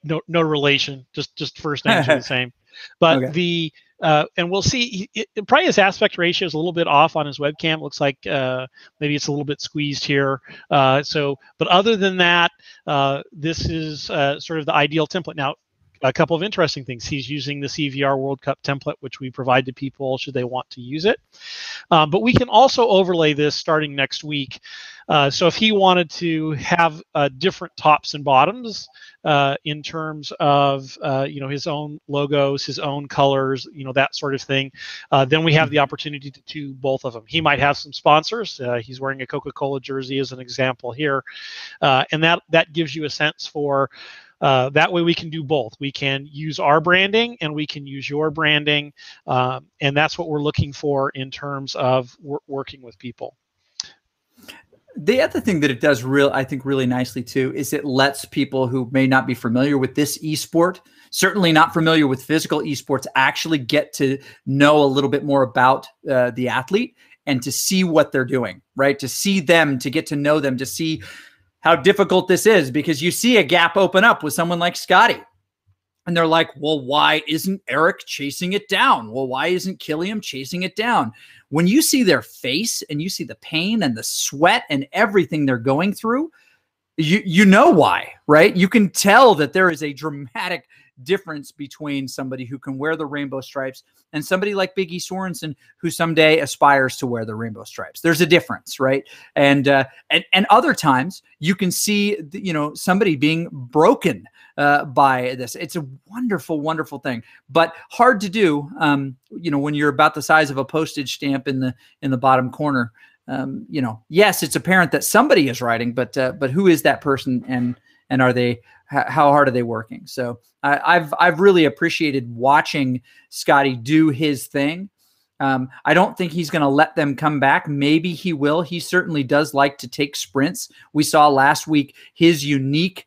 no relation, just first names are the same. But okay. And we'll see, probably his aspect ratio is a little bit off on his webcam. It looks like maybe it's a little bit squeezed here. But other than that, this is sort of the ideal template. Now, a couple of interesting things. He's using the CVR World Cup template, which we provide to people should they want to use it. But we can also overlay this starting next week. So if he wanted to have different tops and bottoms in terms of his own logos, his own colors, that sort of thing, then we have the opportunity to do both of them. He might have some sponsors. He's wearing a Coca-Cola jersey as an example here, and that gives you a sense for. That way we can do both. We can use our branding and we can use your branding, and that's what we're looking for in terms of working with people. The other thing that it does I think really nicely too, is it lets people who may not be familiar with this esport, certainly not familiar with physical esports, actually get to know a little bit more about the athlete and to see what they're doing, right? To see them, to get to know them, to see how difficult this is, because you see a gap open up with someone like Scotty. And they're like, well, why isn't Eric chasing it down? Well, why isn't Killiam chasing it down? When you see their face and you see the pain and the sweat and everything they're going through, you know why, right? You can tell that there is a dramatic difference between somebody who can wear the rainbow stripes and somebody like Big E Sorensen who someday aspires to wear the rainbow stripes. There's a difference, right? And other times you can see, somebody being broken by this. It's a wonderful, wonderful thing, but hard to do. When you're about the size of a postage stamp in the bottom corner. Yes, it's apparent that somebody is writing, but who is that person, and are they? How hard are they working? So I've really appreciated watching Scotty do his thing. I don't think he's going to let them come back. Maybe he will. He certainly does like to take sprints. We saw last week his unique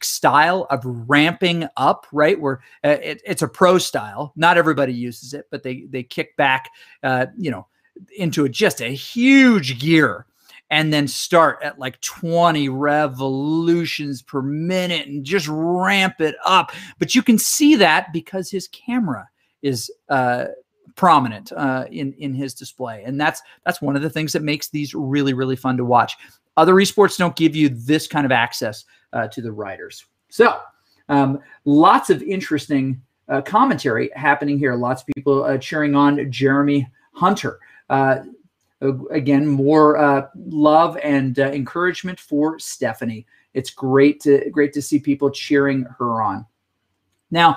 style of ramping up, right? Where it's a pro style. Not everybody uses it, but they kick back, into just a huge gear and then start at like 20 revolutions per minute and just ramp it up. But you can see that because his camera is prominent in his display. And that's one of the things that makes these really, really fun to watch. Other esports don't give you this kind of access to the riders. So lots of interesting commentary happening here. Lots of people cheering on Jeremy Hunter. Again, more love and encouragement for Stephanie. It's great to see people cheering her on. Now,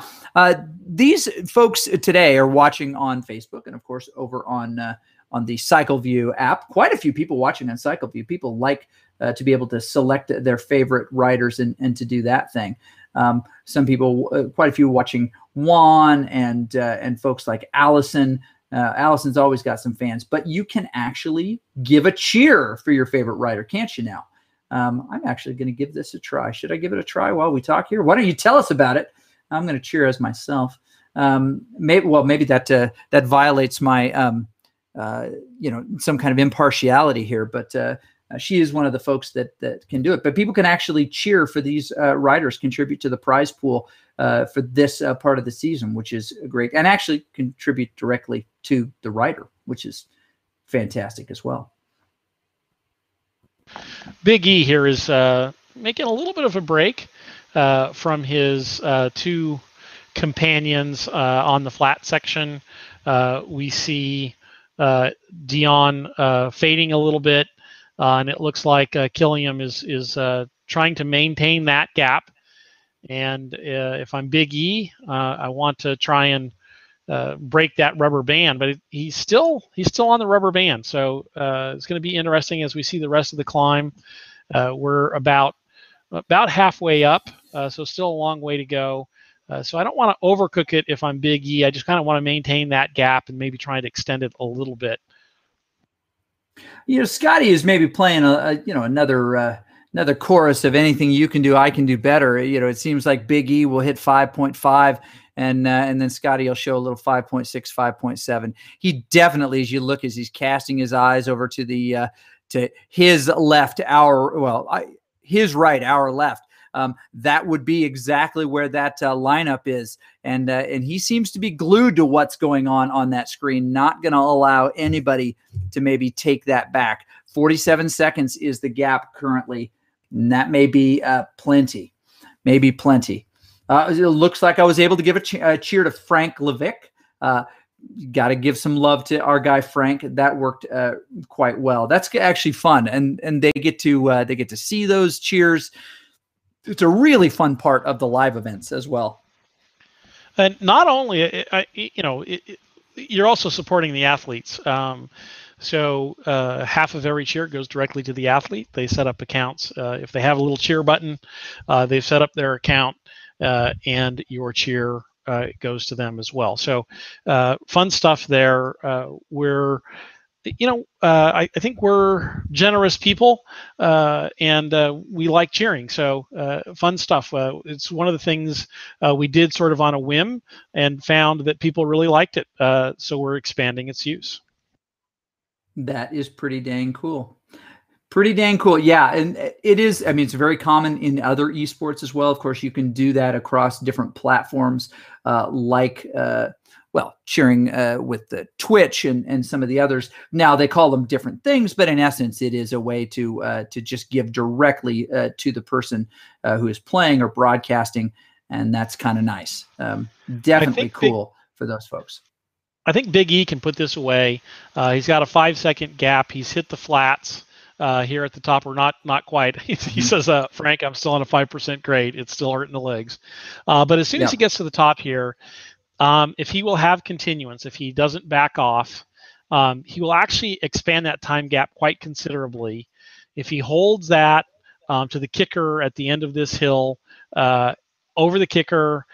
these folks today are watching on Facebook and, of course, over on the CycleView app. Quite a few people watching on CycleView. People like to be able to select their favorite riders and to do that thing. Some people, quite a few watching Juan and folks like Allison. Allison's always got some fans, but you can actually give a cheer for your favorite rider, can't you now? I'm actually going to give this a try. Should I give it a try while we talk here? Why don't you tell us about it? I'm going to cheer as myself. Maybe that violates my, some kind of impartiality here, but she is one of the folks that can do it. But people can actually cheer for these riders, contribute to the prize pool for this part of the season, which is great, and actually contribute directly to the rider, which is fantastic as well. Big E here is making a little bit of a break from his two companions on the flat section. We see Dion fading a little bit, and it looks like Killiam is trying to maintain that gap. And if I'm Big E, I want to try and break that rubber band, but he's still on the rubber band. So it's going to be interesting as we see the rest of the climb. We're about halfway up, so still a long way to go. So I don't want to overcook it if I'm Big E. I just kind of want to maintain that gap and maybe try to extend it a little bit. Scotty is maybe playing another chorus of anything you can do, I can do better. It seems like Big E will hit 5.5, and then Scotty will show a little 5.6, 5.7. He definitely, as he's casting his eyes over to his left, his right, our left. That would be exactly where that lineup is, and he seems to be glued to what's going on that screen, not going to allow anybody to maybe take that back. 47 seconds is the gap currently, and that may be plenty. Maybe plenty. It looks like I was able to give a cheer to Frank Levick. Got to give some love to our guy Frank. That worked quite well. That's actually fun, and they get to see those cheers. It's a really fun part of the live events as well. And not only, you're also supporting the athletes. So half of every cheer goes directly to the athlete. They set up accounts. If they have a little cheer button, they've set up their account, and your cheer goes to them as well. So fun stuff there. I think we're generous people, and we like cheering. So fun stuff. It's one of the things we did sort of on a whim and found that people really liked it. So we're expanding its use. That is pretty dang cool. Pretty dang cool. Yeah. And it is, it's very common in other esports as well. Of course, you can do that across different platforms, cheering with the Twitch and some of the others. Now they call them different things, but in essence, it is a way to just give directly to the person who is playing or broadcasting, and that's kind of nice. Definitely cool for those folks. I think Big E can put this away. He's got a 5-second gap. He's hit the flats here at the top, or not quite. He says, Frank, I'm still on a 5% grade. It's still hurting the legs. But as soon as he gets to the top here, if he will have continuance, if he doesn't back off, he will actually expand that time gap quite considerably. If he holds that to the kicker at the end of this hill, over the kicker,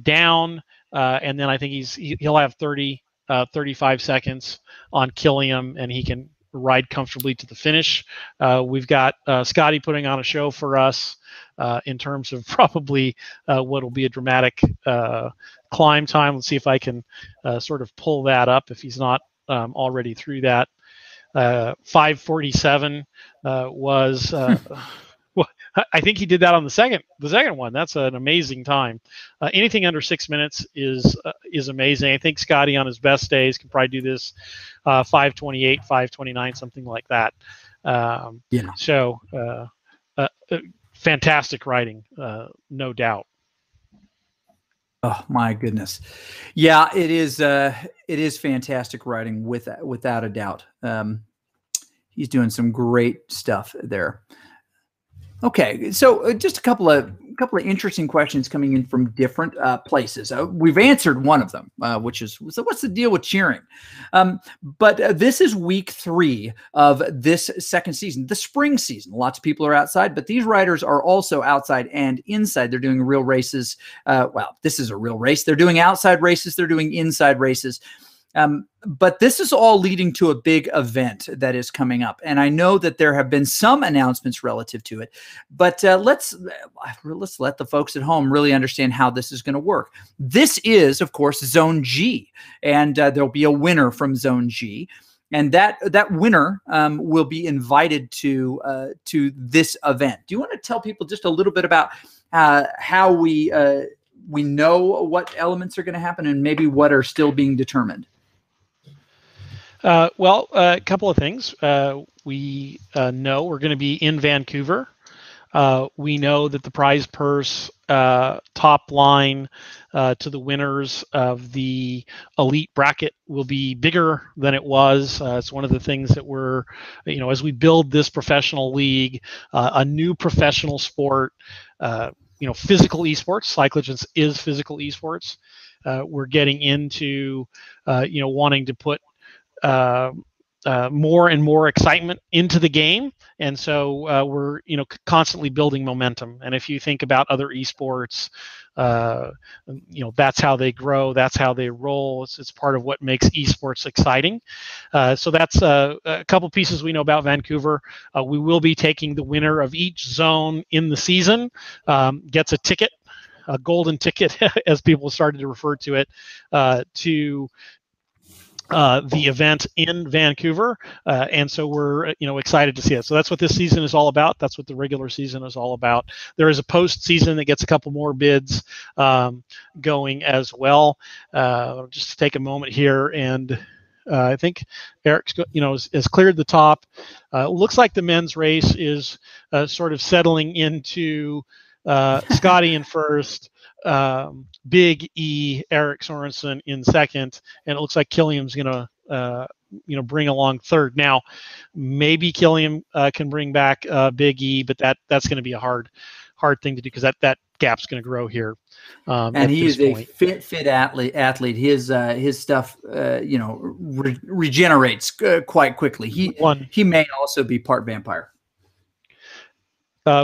down, and then I think he'll have 35 seconds on Killiam, and he can ride comfortably to the finish. We've got Scotty putting on a show for us in terms of probably what will be a dramatic climb time. Let's see if I can sort of pull that up if he's not already through that. 5:47 was I think he did that on the second one. That's an amazing time. Anything under 6 minutes is amazing. I think Scotty on his best days can probably do this 5:28, 5:29, something like that. So fantastic riding, no doubt. Oh my goodness. Yeah, it is fantastic riding without a doubt. He's doing some great stuff there. Okay, so just a couple of interesting questions coming in from different places. We've answered one of them, which is, so what's the deal with cheering? But this is week 3 of this second season, the spring season. Lots of people are outside, but these riders are also outside and inside. They're doing real races. This is a real race. They're doing outside races. They're doing inside races. But this is all leading to a big event that is coming up. And I know that there have been some announcements relative to it, but let's let the folks at home really understand how this is going to work. This is, of course, Zone G, and there'll be a winner from Zone G. And that winner will be invited to this event. Do you want to tell people just a little bit about how we know what elements are going to happen and maybe what are still being determined? A couple of things. We know we're going to be in Vancouver. We know that the prize purse top line to the winners of the elite bracket will be bigger than it was. It's one of the things that we're, as we build this professional league, a new professional sport, physical esports. Cyclogens is physical esports. We're getting into, wanting to put more and more excitement into the game, and so we're constantly building momentum. And if you think about other esports, that's how they grow, that's how they roll. It's part of what makes esports exciting. So that's a couple pieces we know about Vancouver. We will be taking the winner of each zone in the season, gets a ticket, a golden ticket, as people started to refer to it, to the event in Vancouver, and so we're excited to see it. So that's what this season is all about. That's what the regular season is all about. There is a postseason that gets a couple more bids going as well. Just to take a moment here, and I think Eric's has cleared the top. Looks like the men's race is sort of settling into Scotty in first. Big E, Eric Sorensen in second, and it looks like Killiam's going to bring along third. Now, maybe Killiam can bring back Big E, but that's going to be a hard thing to do, because that gap's going to grow here. And he is a fit athlete. His stuff regenerates quite quickly. He may also be part vampire.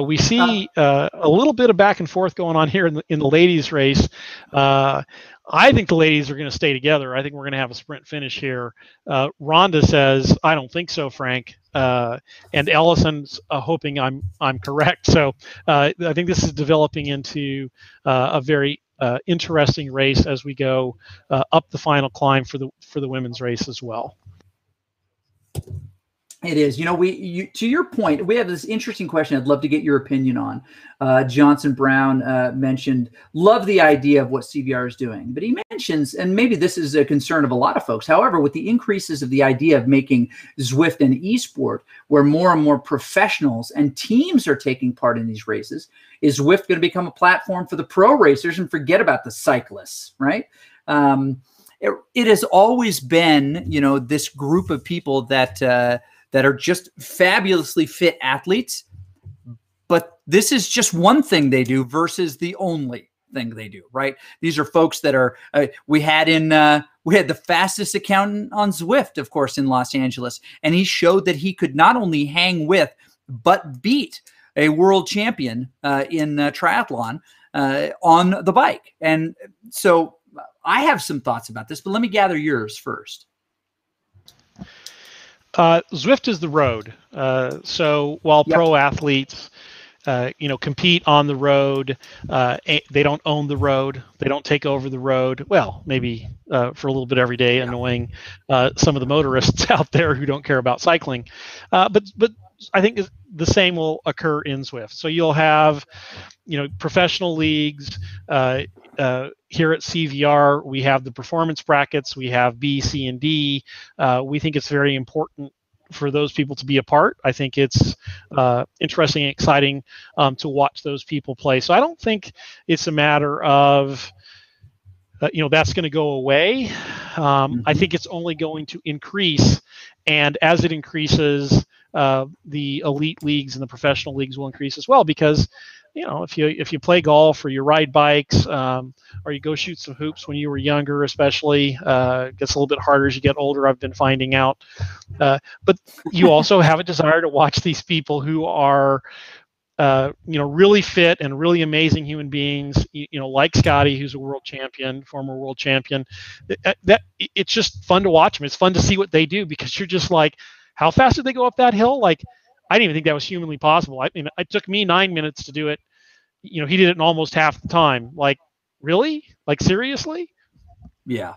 We see a little bit of back and forth going on here in the ladies' race. I think the ladies are going to stay together. I think we're going to have a sprint finish here. Rhonda says, "I don't think so, Frank," and Ellison's hoping I'm correct. So I think this is developing into a very interesting race as we go up the final climb for the women's race as well. It is. To your point, we have this interesting question I'd love to get your opinion on. Johnson Brown mentioned, love the idea of what CVR is doing, but he mentions, and maybe this is a concern of a lot of folks, however, with the increases of the idea of making Zwift an esport, where more and more professionals and teams are taking part in these races, is Zwift going to become a platform for the pro racers and forget about the cyclists, right? It has always been, this group of people that are just fabulously fit athletes, but this is just one thing they do versus the only thing they do, right? These are folks that are, we had the fastest accountant on Zwift, of course, in Los Angeles, and he showed that he could not only hang with, but beat a world champion in triathlon on the bike. And so I have some thoughts about this, but let me gather yours first. Zwift is the road. So while pro athletes, compete on the road, they don't own the road. They don't take over the road. Well, maybe for a little bit every day, annoying some of the motorists out there who don't care about cycling. But I think the same will occur in Zwift. So you'll have, professional leagues. Here at CVR, we have the performance brackets. We have B, C, and D. We think it's very important for those people to be a part. I think it's interesting and exciting to watch those people play. So I don't think it's a matter of, that's going to go away. I think it's only going to increase. And as it increases, the elite leagues and the professional leagues will increase as well, because if you play golf or you ride bikes or you go shoot some hoops when you were younger, especially, it gets a little bit harder as you get older, I've been finding out. But you also have a desire to watch these people who are, really fit and really amazing human beings, like Scotty, who's a world champion, former world champion. It's just fun to watch them. It's fun to see what they do, because you're just like, how fast did they go up that hill? Like, I didn't even think that was humanly possible. I mean, it took me 9 minutes to do it. He did it in almost half the time. Like, really? Like, seriously? Yeah.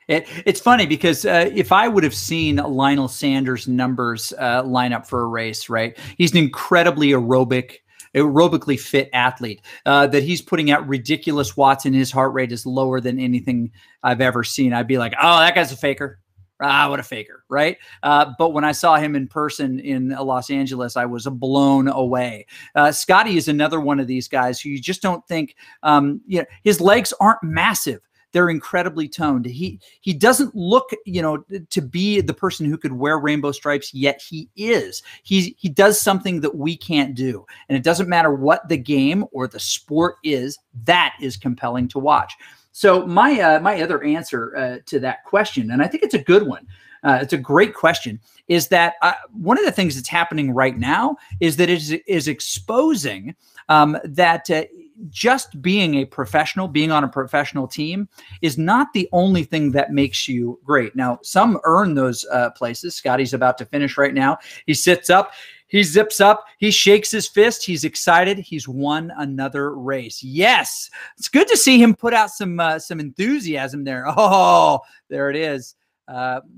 It's funny because if I would have seen Lionel Sanders' numbers line up for a race, right? He's an incredibly aerobically fit athlete, that he's putting out ridiculous watts and his heart rate is lower than anything I've ever seen. I'd be like, oh, that guy's a faker. What a faker, right? But when I saw him in person in Los Angeles, I was blown away. Scotty is another one of these guys who you just don't think, his legs aren't massive. They're incredibly toned. He doesn't look, to be the person who could wear rainbow stripes, yet he is. He does something that we can't do. And it doesn't matter what the game or the sport is, that is compelling to watch. So my other answer to that question, and I think it's a good one, it's a great question, is that one of the things that's happening right now is that it is exposing that just being a professional, being on a professional team is not the only thing that makes you great. Now, some earn those places. Scotty's about to finish right now. He sits up. He zips up. He shakes his fist. He's excited. He's won another race. Yes, it's good to see him put out some enthusiasm there. Oh, there it is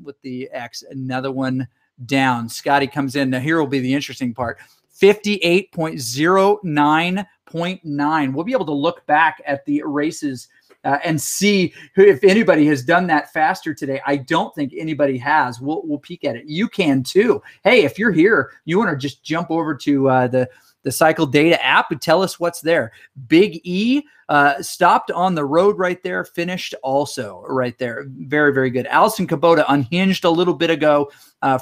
with the X. Another one down. Scotty comes in. Now here will be the interesting part. 58.09.9. We'll be able to look back at the races and see if anybody has done that faster today. I don't think anybody has. We'll peek at it. You can too. Hey, if you're here, you want to just jump over to the Cycle Data app and tell us what's there. Big E stopped on the road right there, finished also right there. Very, very good. Allison Kubota unhinged a little bit ago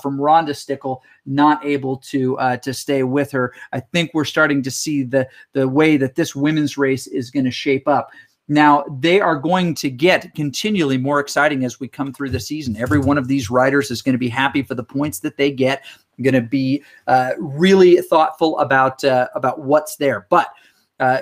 from Rhonda Stickle, not able to stay with her. I think we're starting to see the way that this women's race is going to shape up. Now, they are going to get continually more exciting as we come through the season. Every one of these riders is going to be happy for the points that they get, going to be really thoughtful about what's there. But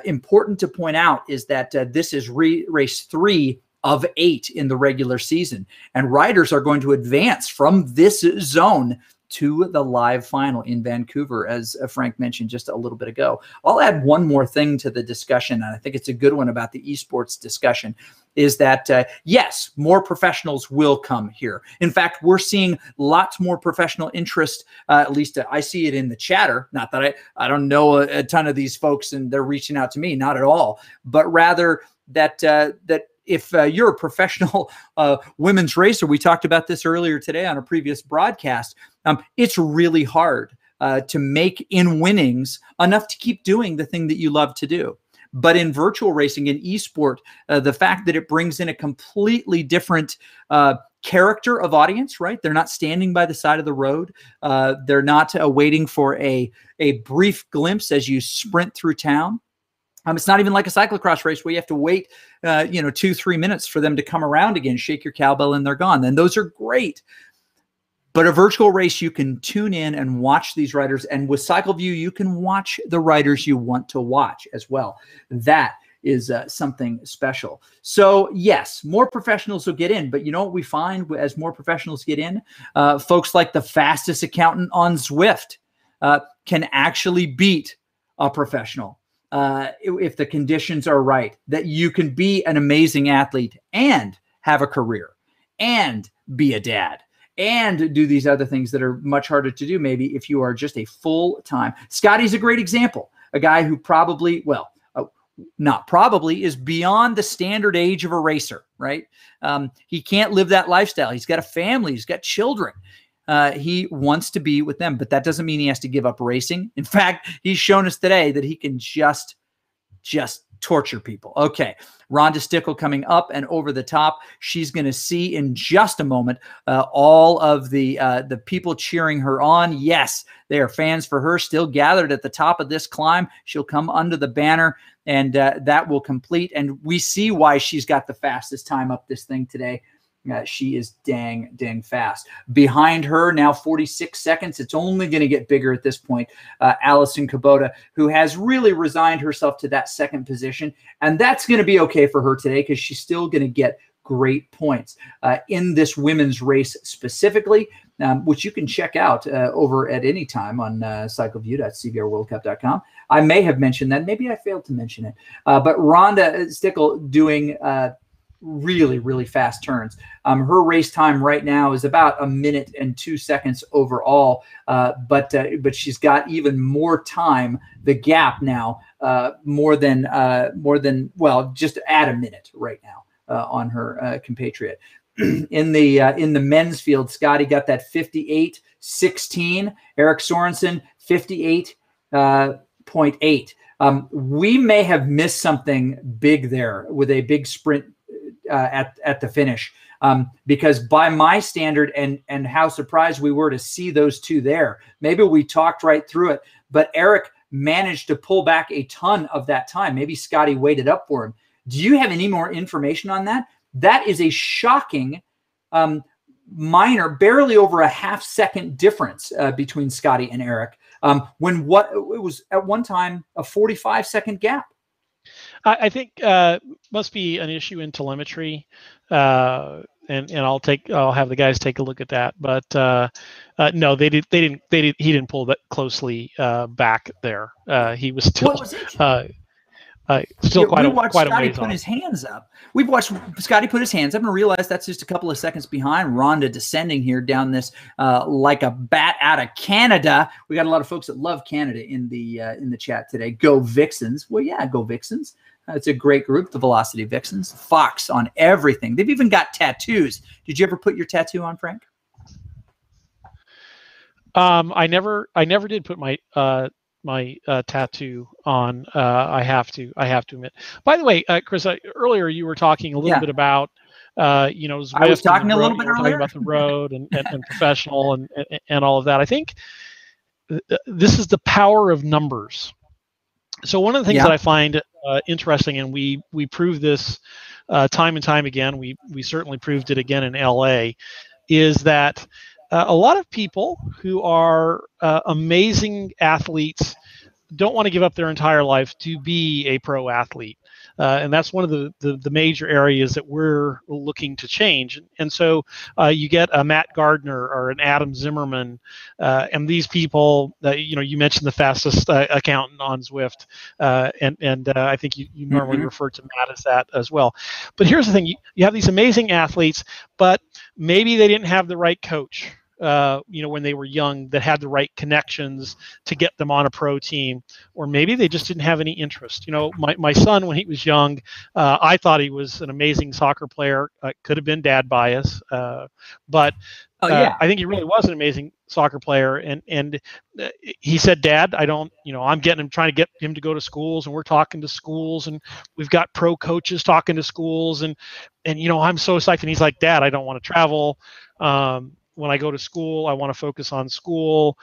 important to point out is that this is race 3 of 8 in the regular season. And riders are going to advance from this zone to the live final in Vancouver, as Frank mentioned just a little bit ago. I'll add one more thing to the discussion, and I think it's a good one about the esports discussion, is that, yes, more professionals will come here. In fact, we're seeing lots more professional interest, at least I see it in the chatter. Not that I don't know a ton of these folks and they're reaching out to me, not at all, but rather that if you're a professional women's racer, we talked about this earlier today on a previous broadcast, it's really hard to make in winnings enough to keep doing the thing that you love to do. But in virtual racing, in esport, the fact that it brings in a completely different character of audience, right? They're not standing by the side of the road. They're not waiting for a brief glimpse as you sprint through town. It's not even like a cyclocross race where you have to wait, 2-3 minutes for them to come around again, shake your cowbell, and they're gone. Then those are great. But a virtual race, you can tune in and watch these riders. And with CycleView, you can watch the riders you want to watch as well. That is something special. So yes, more professionals will get in. But you know what we find as more professionals get in? Folks like the fastest accountant on Zwift can actually beat a professional. If the conditions are right, that you can be an amazing athlete and have a career and be a dad and do these other things that are much harder to do maybe if you are just a full-time. Scotty's a great example, a guy who probably, well, not probably, is beyond the standard age of a racer, right? He can't live that lifestyle. He's got a family. He's got children. He wants to be with them, but that doesn't mean he has to give up racing. In fact, he's shown us today that he can just torture people. Okay, Rhonda Stickle coming up and over the top. She's going to see in just a moment all of the people cheering her on. Yes, they are fans for her, still gathered at the top of this climb. She'll come under the banner, and that will complete. And we see why she's got the fastest time up this thing today. She is dang fast. Behind her now 46 seconds. It's only going to get bigger at this point. Allison Kubota, who has really resigned herself to that second position. And that's going to be okay for her today because she's still going to get great points in this women's race specifically, which you can check out over at any time on cycleview.cvrworldcup.com. I may have mentioned that. Maybe I failed to mention it. But Rhonda Stickle doing really fast turns. Her race time right now is about 1 minute and 2 seconds overall, but she's got even more time. The gap now more than well, just at a minute right now on her compatriot. In the men's field, Scotty got that 58.16. Eric Sorensen 58.8. We may have missed something big there with a big sprint at the finish, because by my standard and how surprised we were to see those two there, maybe we talked right through it, but Eric managed to pull back a ton of that time. Maybe Scotty waited up for him. Do you have any more information on that? That is a shocking minor, barely over a half-second difference between Scotty and Eric, when what it was at one time a 45-second gap. I think must be an issue in telemetry, and I'll have the guys take a look at that. But no, he didn't pull that closely back there. He was still still quite a ways Scotty put his hands up. We've watched Scotty put his hands up and realized that's just a couple of seconds behind. Rhonda descending here down this like a bat out of Canada. We got a lot of folks that love Canada in the chat today. Go Vixens. Well, yeah, go Vixens. It's a great group, the Velocity Vixens. Fox on everything. They've even got tattoos. Did you ever put your tattoo on, Frank? I never did put my tattoo on. I have to admit. By the way, Chris, earlier you were talking a little bit about Zwift. I was talking a little bit earlier about the road and professional and all of that. I think this is the power of numbers. So one of the things that I find interesting, and we proved this time and time again. We certainly proved it again in LA, is that a lot of people who are amazing athletes don't want to give up their entire life to be a pro athlete. And that's one of the major areas that we're looking to change. And so you get a Matt Gardner or an Adam Zimmerman, and these people, you mentioned the fastest accountant on Zwift, and I think you normally refer to Matt as that as well. But here's the thing: you have these amazing athletes, but maybe they didn't have the right coach. When they were young, that had the right connections to get them on a pro team, or maybe they just didn't have any interest. My son, when he was young, I thought he was an amazing soccer player. Could have been dad bias, but I think he really was an amazing soccer player. And he said, "Dad, I'm trying to get him to go to schools, and we're talking to schools, and we've got pro coaches talking to schools, and I'm so psyched." And he's like, "Dad, I don't want to travel. When I go to school, I want to focus on school,"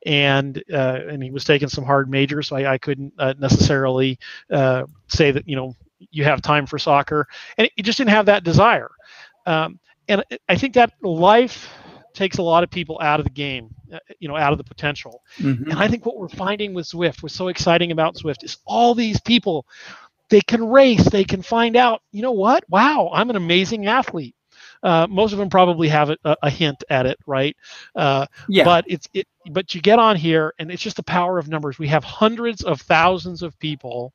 and he was taking some hard majors, so I couldn't necessarily say that you have time for soccer, and he just didn't have that desire. And I think that life takes a lot of people out of the game, out of the potential. And I think what we're finding with Zwift, what's so exciting about Zwift, is all these people, they can race, they can find out, wow, I'm an amazing athlete. Most of them probably have a hint at it, right? But you get on here, and it's just the power of numbers. We have hundreds of thousands of people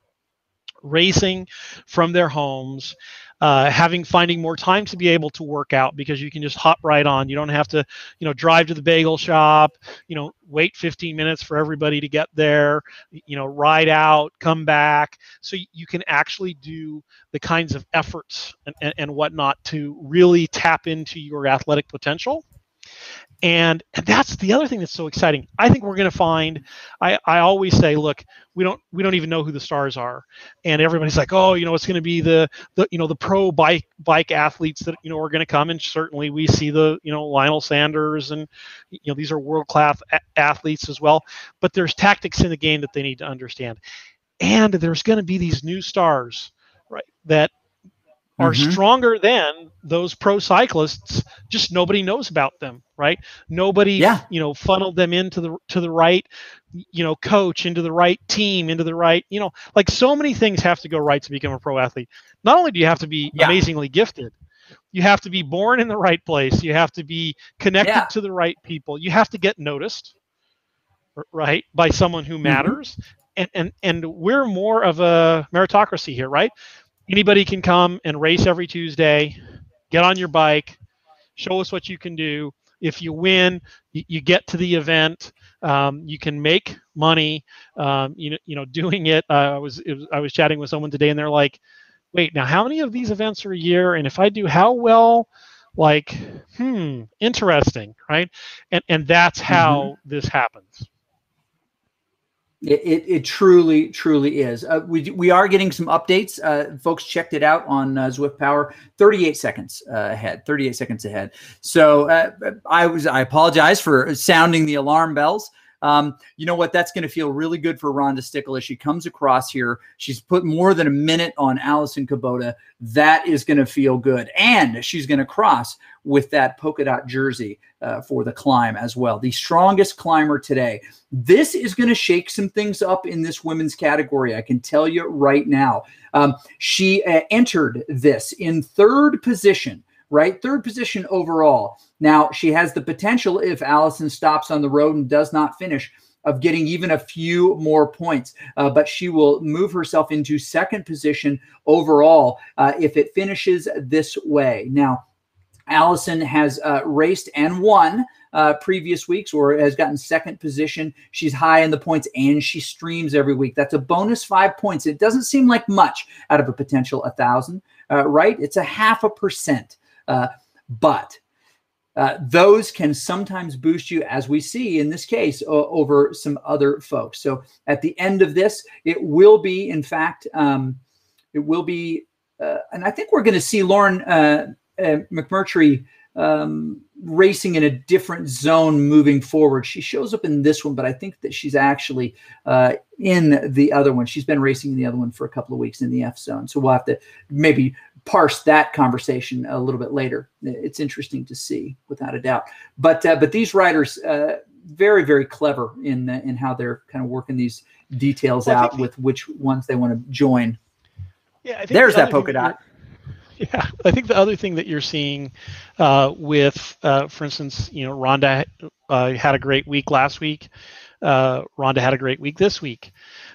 racing from their homes, finding more time to be able to work out, because you can just hop right on. You don't have to, drive to the bagel shop, wait 15 minutes for everybody to get there, ride out, come back. So you can actually do the kinds of efforts and whatnot to really tap into your athletic potential. And that's the other thing that's so exciting. I think we're going to find, I always say, look, we don't even know who the stars are. And everybody's like, oh, it's going to be the pro bike athletes that, are going to come. And certainly we see the, Lionel Sanders, and, these are world-class athletes as well. But there's tactics in the game that they need to understand. And there's going to be these new stars, right, that are stronger than those pro cyclists. Just nobody knows about them, right? Nobody, funneled them into the right, coach, into the right team, into the right, like so many things have to go right to become a pro athlete. Not only do you have to be amazingly gifted, you have to be born in the right place. You have to be connected to the right people. You have to get noticed, right, by someone who matters. And we're more of a meritocracy here, right? Anybody can come and race every Tuesday, get on your bike, show us what you can do. If you win, you get to the event. You can make money, doing it. I was chatting with someone today, and they're like, wait, now how many of these events are a year? And if I do how well, like, interesting, right? And that's how this happens. It truly is. We are getting some updates. Folks checked it out on Zwift Power. 38 seconds ahead. 38 seconds ahead. So I apologize for sounding the alarm bells. You know what? That's going to feel really good for Rhonda Stickle as she comes across here. She's put more than a minute on Allison Kubota. That is going to feel good. And she's going to cross with that polka dot jersey for the climb as well. The strongest climber today. This is going to shake some things up in this women's category. I can tell you right now. She entered this in third position, right? Third position overall. Now, she has the potential, if Allison stops on the road and does not finish, of getting even a few more points. But she will move herself into second position overall if it finishes this way. Now, Allison has raced and won previous weeks, or has gotten second position. She's high in the points, and she streams every week. That's a bonus 5 points. It doesn't seem like much out of a potential 1,000, right? It's a 0.5%. But those can sometimes boost you, as we see in this case, over some other folks. So at the end of this, it will be, in fact, it will be, and I think we're going to see Lauren McMurtry racing in a different zone moving forward. She shows up in this one, but I think that she's actually in the other one. She's been racing in the other one for a couple of weeks in the F zone. So we'll have to maybe parse that conversation a little bit later. It's interesting to see, without a doubt. But these riders, very, very clever in how they're kind of working these details out with which ones they want to join. Yeah, I think there's that polka dot. Yeah, I think the other thing that you're seeing with, for instance, Rhonda had a great week last week. Rhonda had a great week this week.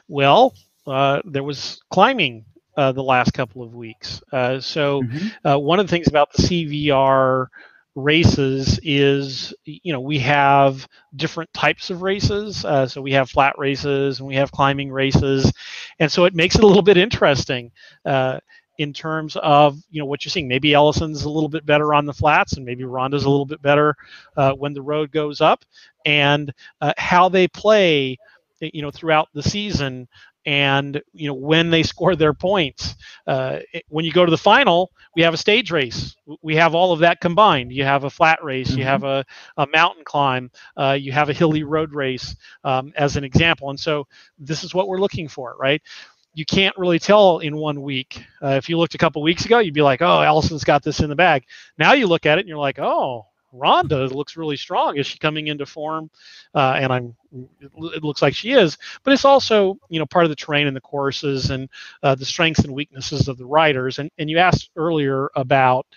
Well, there was climbing the last couple of weeks. So one of the things about the CVR races is, we have different types of races. So we have flat races and we have climbing races. And so it makes it a little bit interesting. In terms of what you're seeing. Maybe Ellison's a little bit better on the flats, and maybe Rhonda's a little bit better when the road goes up, and how they play throughout the season, and when they score their points. When you go to the final, we have a stage race. We have all of that combined. You have a flat race, you have a mountain climb, you have a hilly road race, as an example. And so this is what we're looking for, right? You can't really tell in 1 week. If you looked a couple weeks ago, you'd be like, oh, Allison's got this in the bag. Now you look at it and you're like, oh, Rhonda looks really strong. Is she coming into form? And it looks like she is. But it's also, part of the terrain and the courses and the strengths and weaknesses of the riders. And you asked earlier about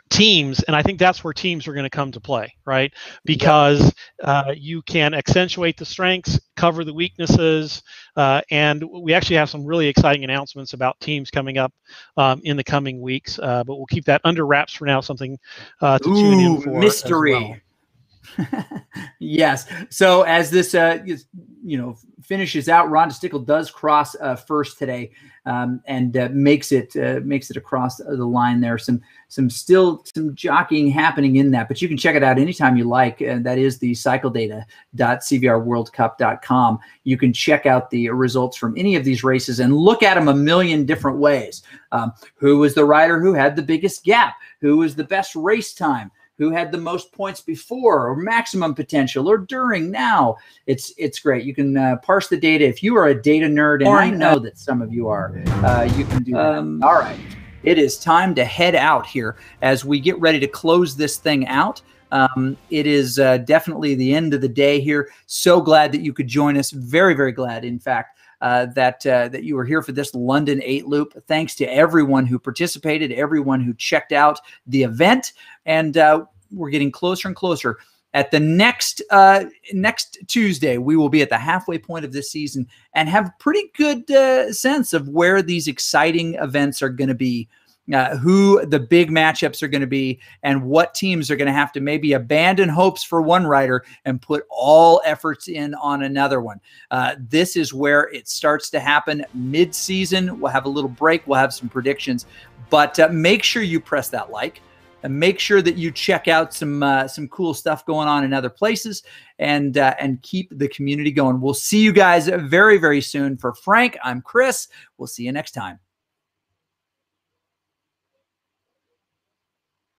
teams, and I think that's where teams are going to come to play, right? Because you can accentuate the strengths, cover the weaknesses, and we actually have some really exciting announcements about teams coming up in the coming weeks, but we'll keep that under wraps for now, something to tune in for. Mystery. As well. Yes. So as this finishes out, Rhonda Stickle does cross first today, and makes it across the line there. Some jockeying happening in that, but you can check it out anytime you like. That is the cycledata.cvrworldcup.com. You can check out the results from any of these races and look at them a million different ways. Who was the rider who had the biggest gap? Who was the best race time? Who had the most points before, or maximum potential, or during now? It's great. You can parse the data. If you are a data nerd, and I know that some of you are, you can do that. All right. It is time to head out here as we get ready to close this thing out. It is definitely the end of the day here. So glad that you could join us. Very, very glad, in fact, that you were here for this London 8 Loop. Thanks to everyone who participated, everyone who checked out the event, and we're getting closer and closer. At the next Tuesday, we will be at the halfway point of this season and have a pretty good sense of where these exciting events are going to be, who the big matchups are going to be, and what teams are going to have to maybe abandon hopes for one rider and put all efforts in on another one. This is where it starts to happen mid-season. We'll have a little break. We'll have some predictions, but make sure you press that like. And make sure that you check out some cool stuff going on in other places, and keep the community going. We'll see you guys very, very soon. For Frank, I'm Chris. We'll see you next time.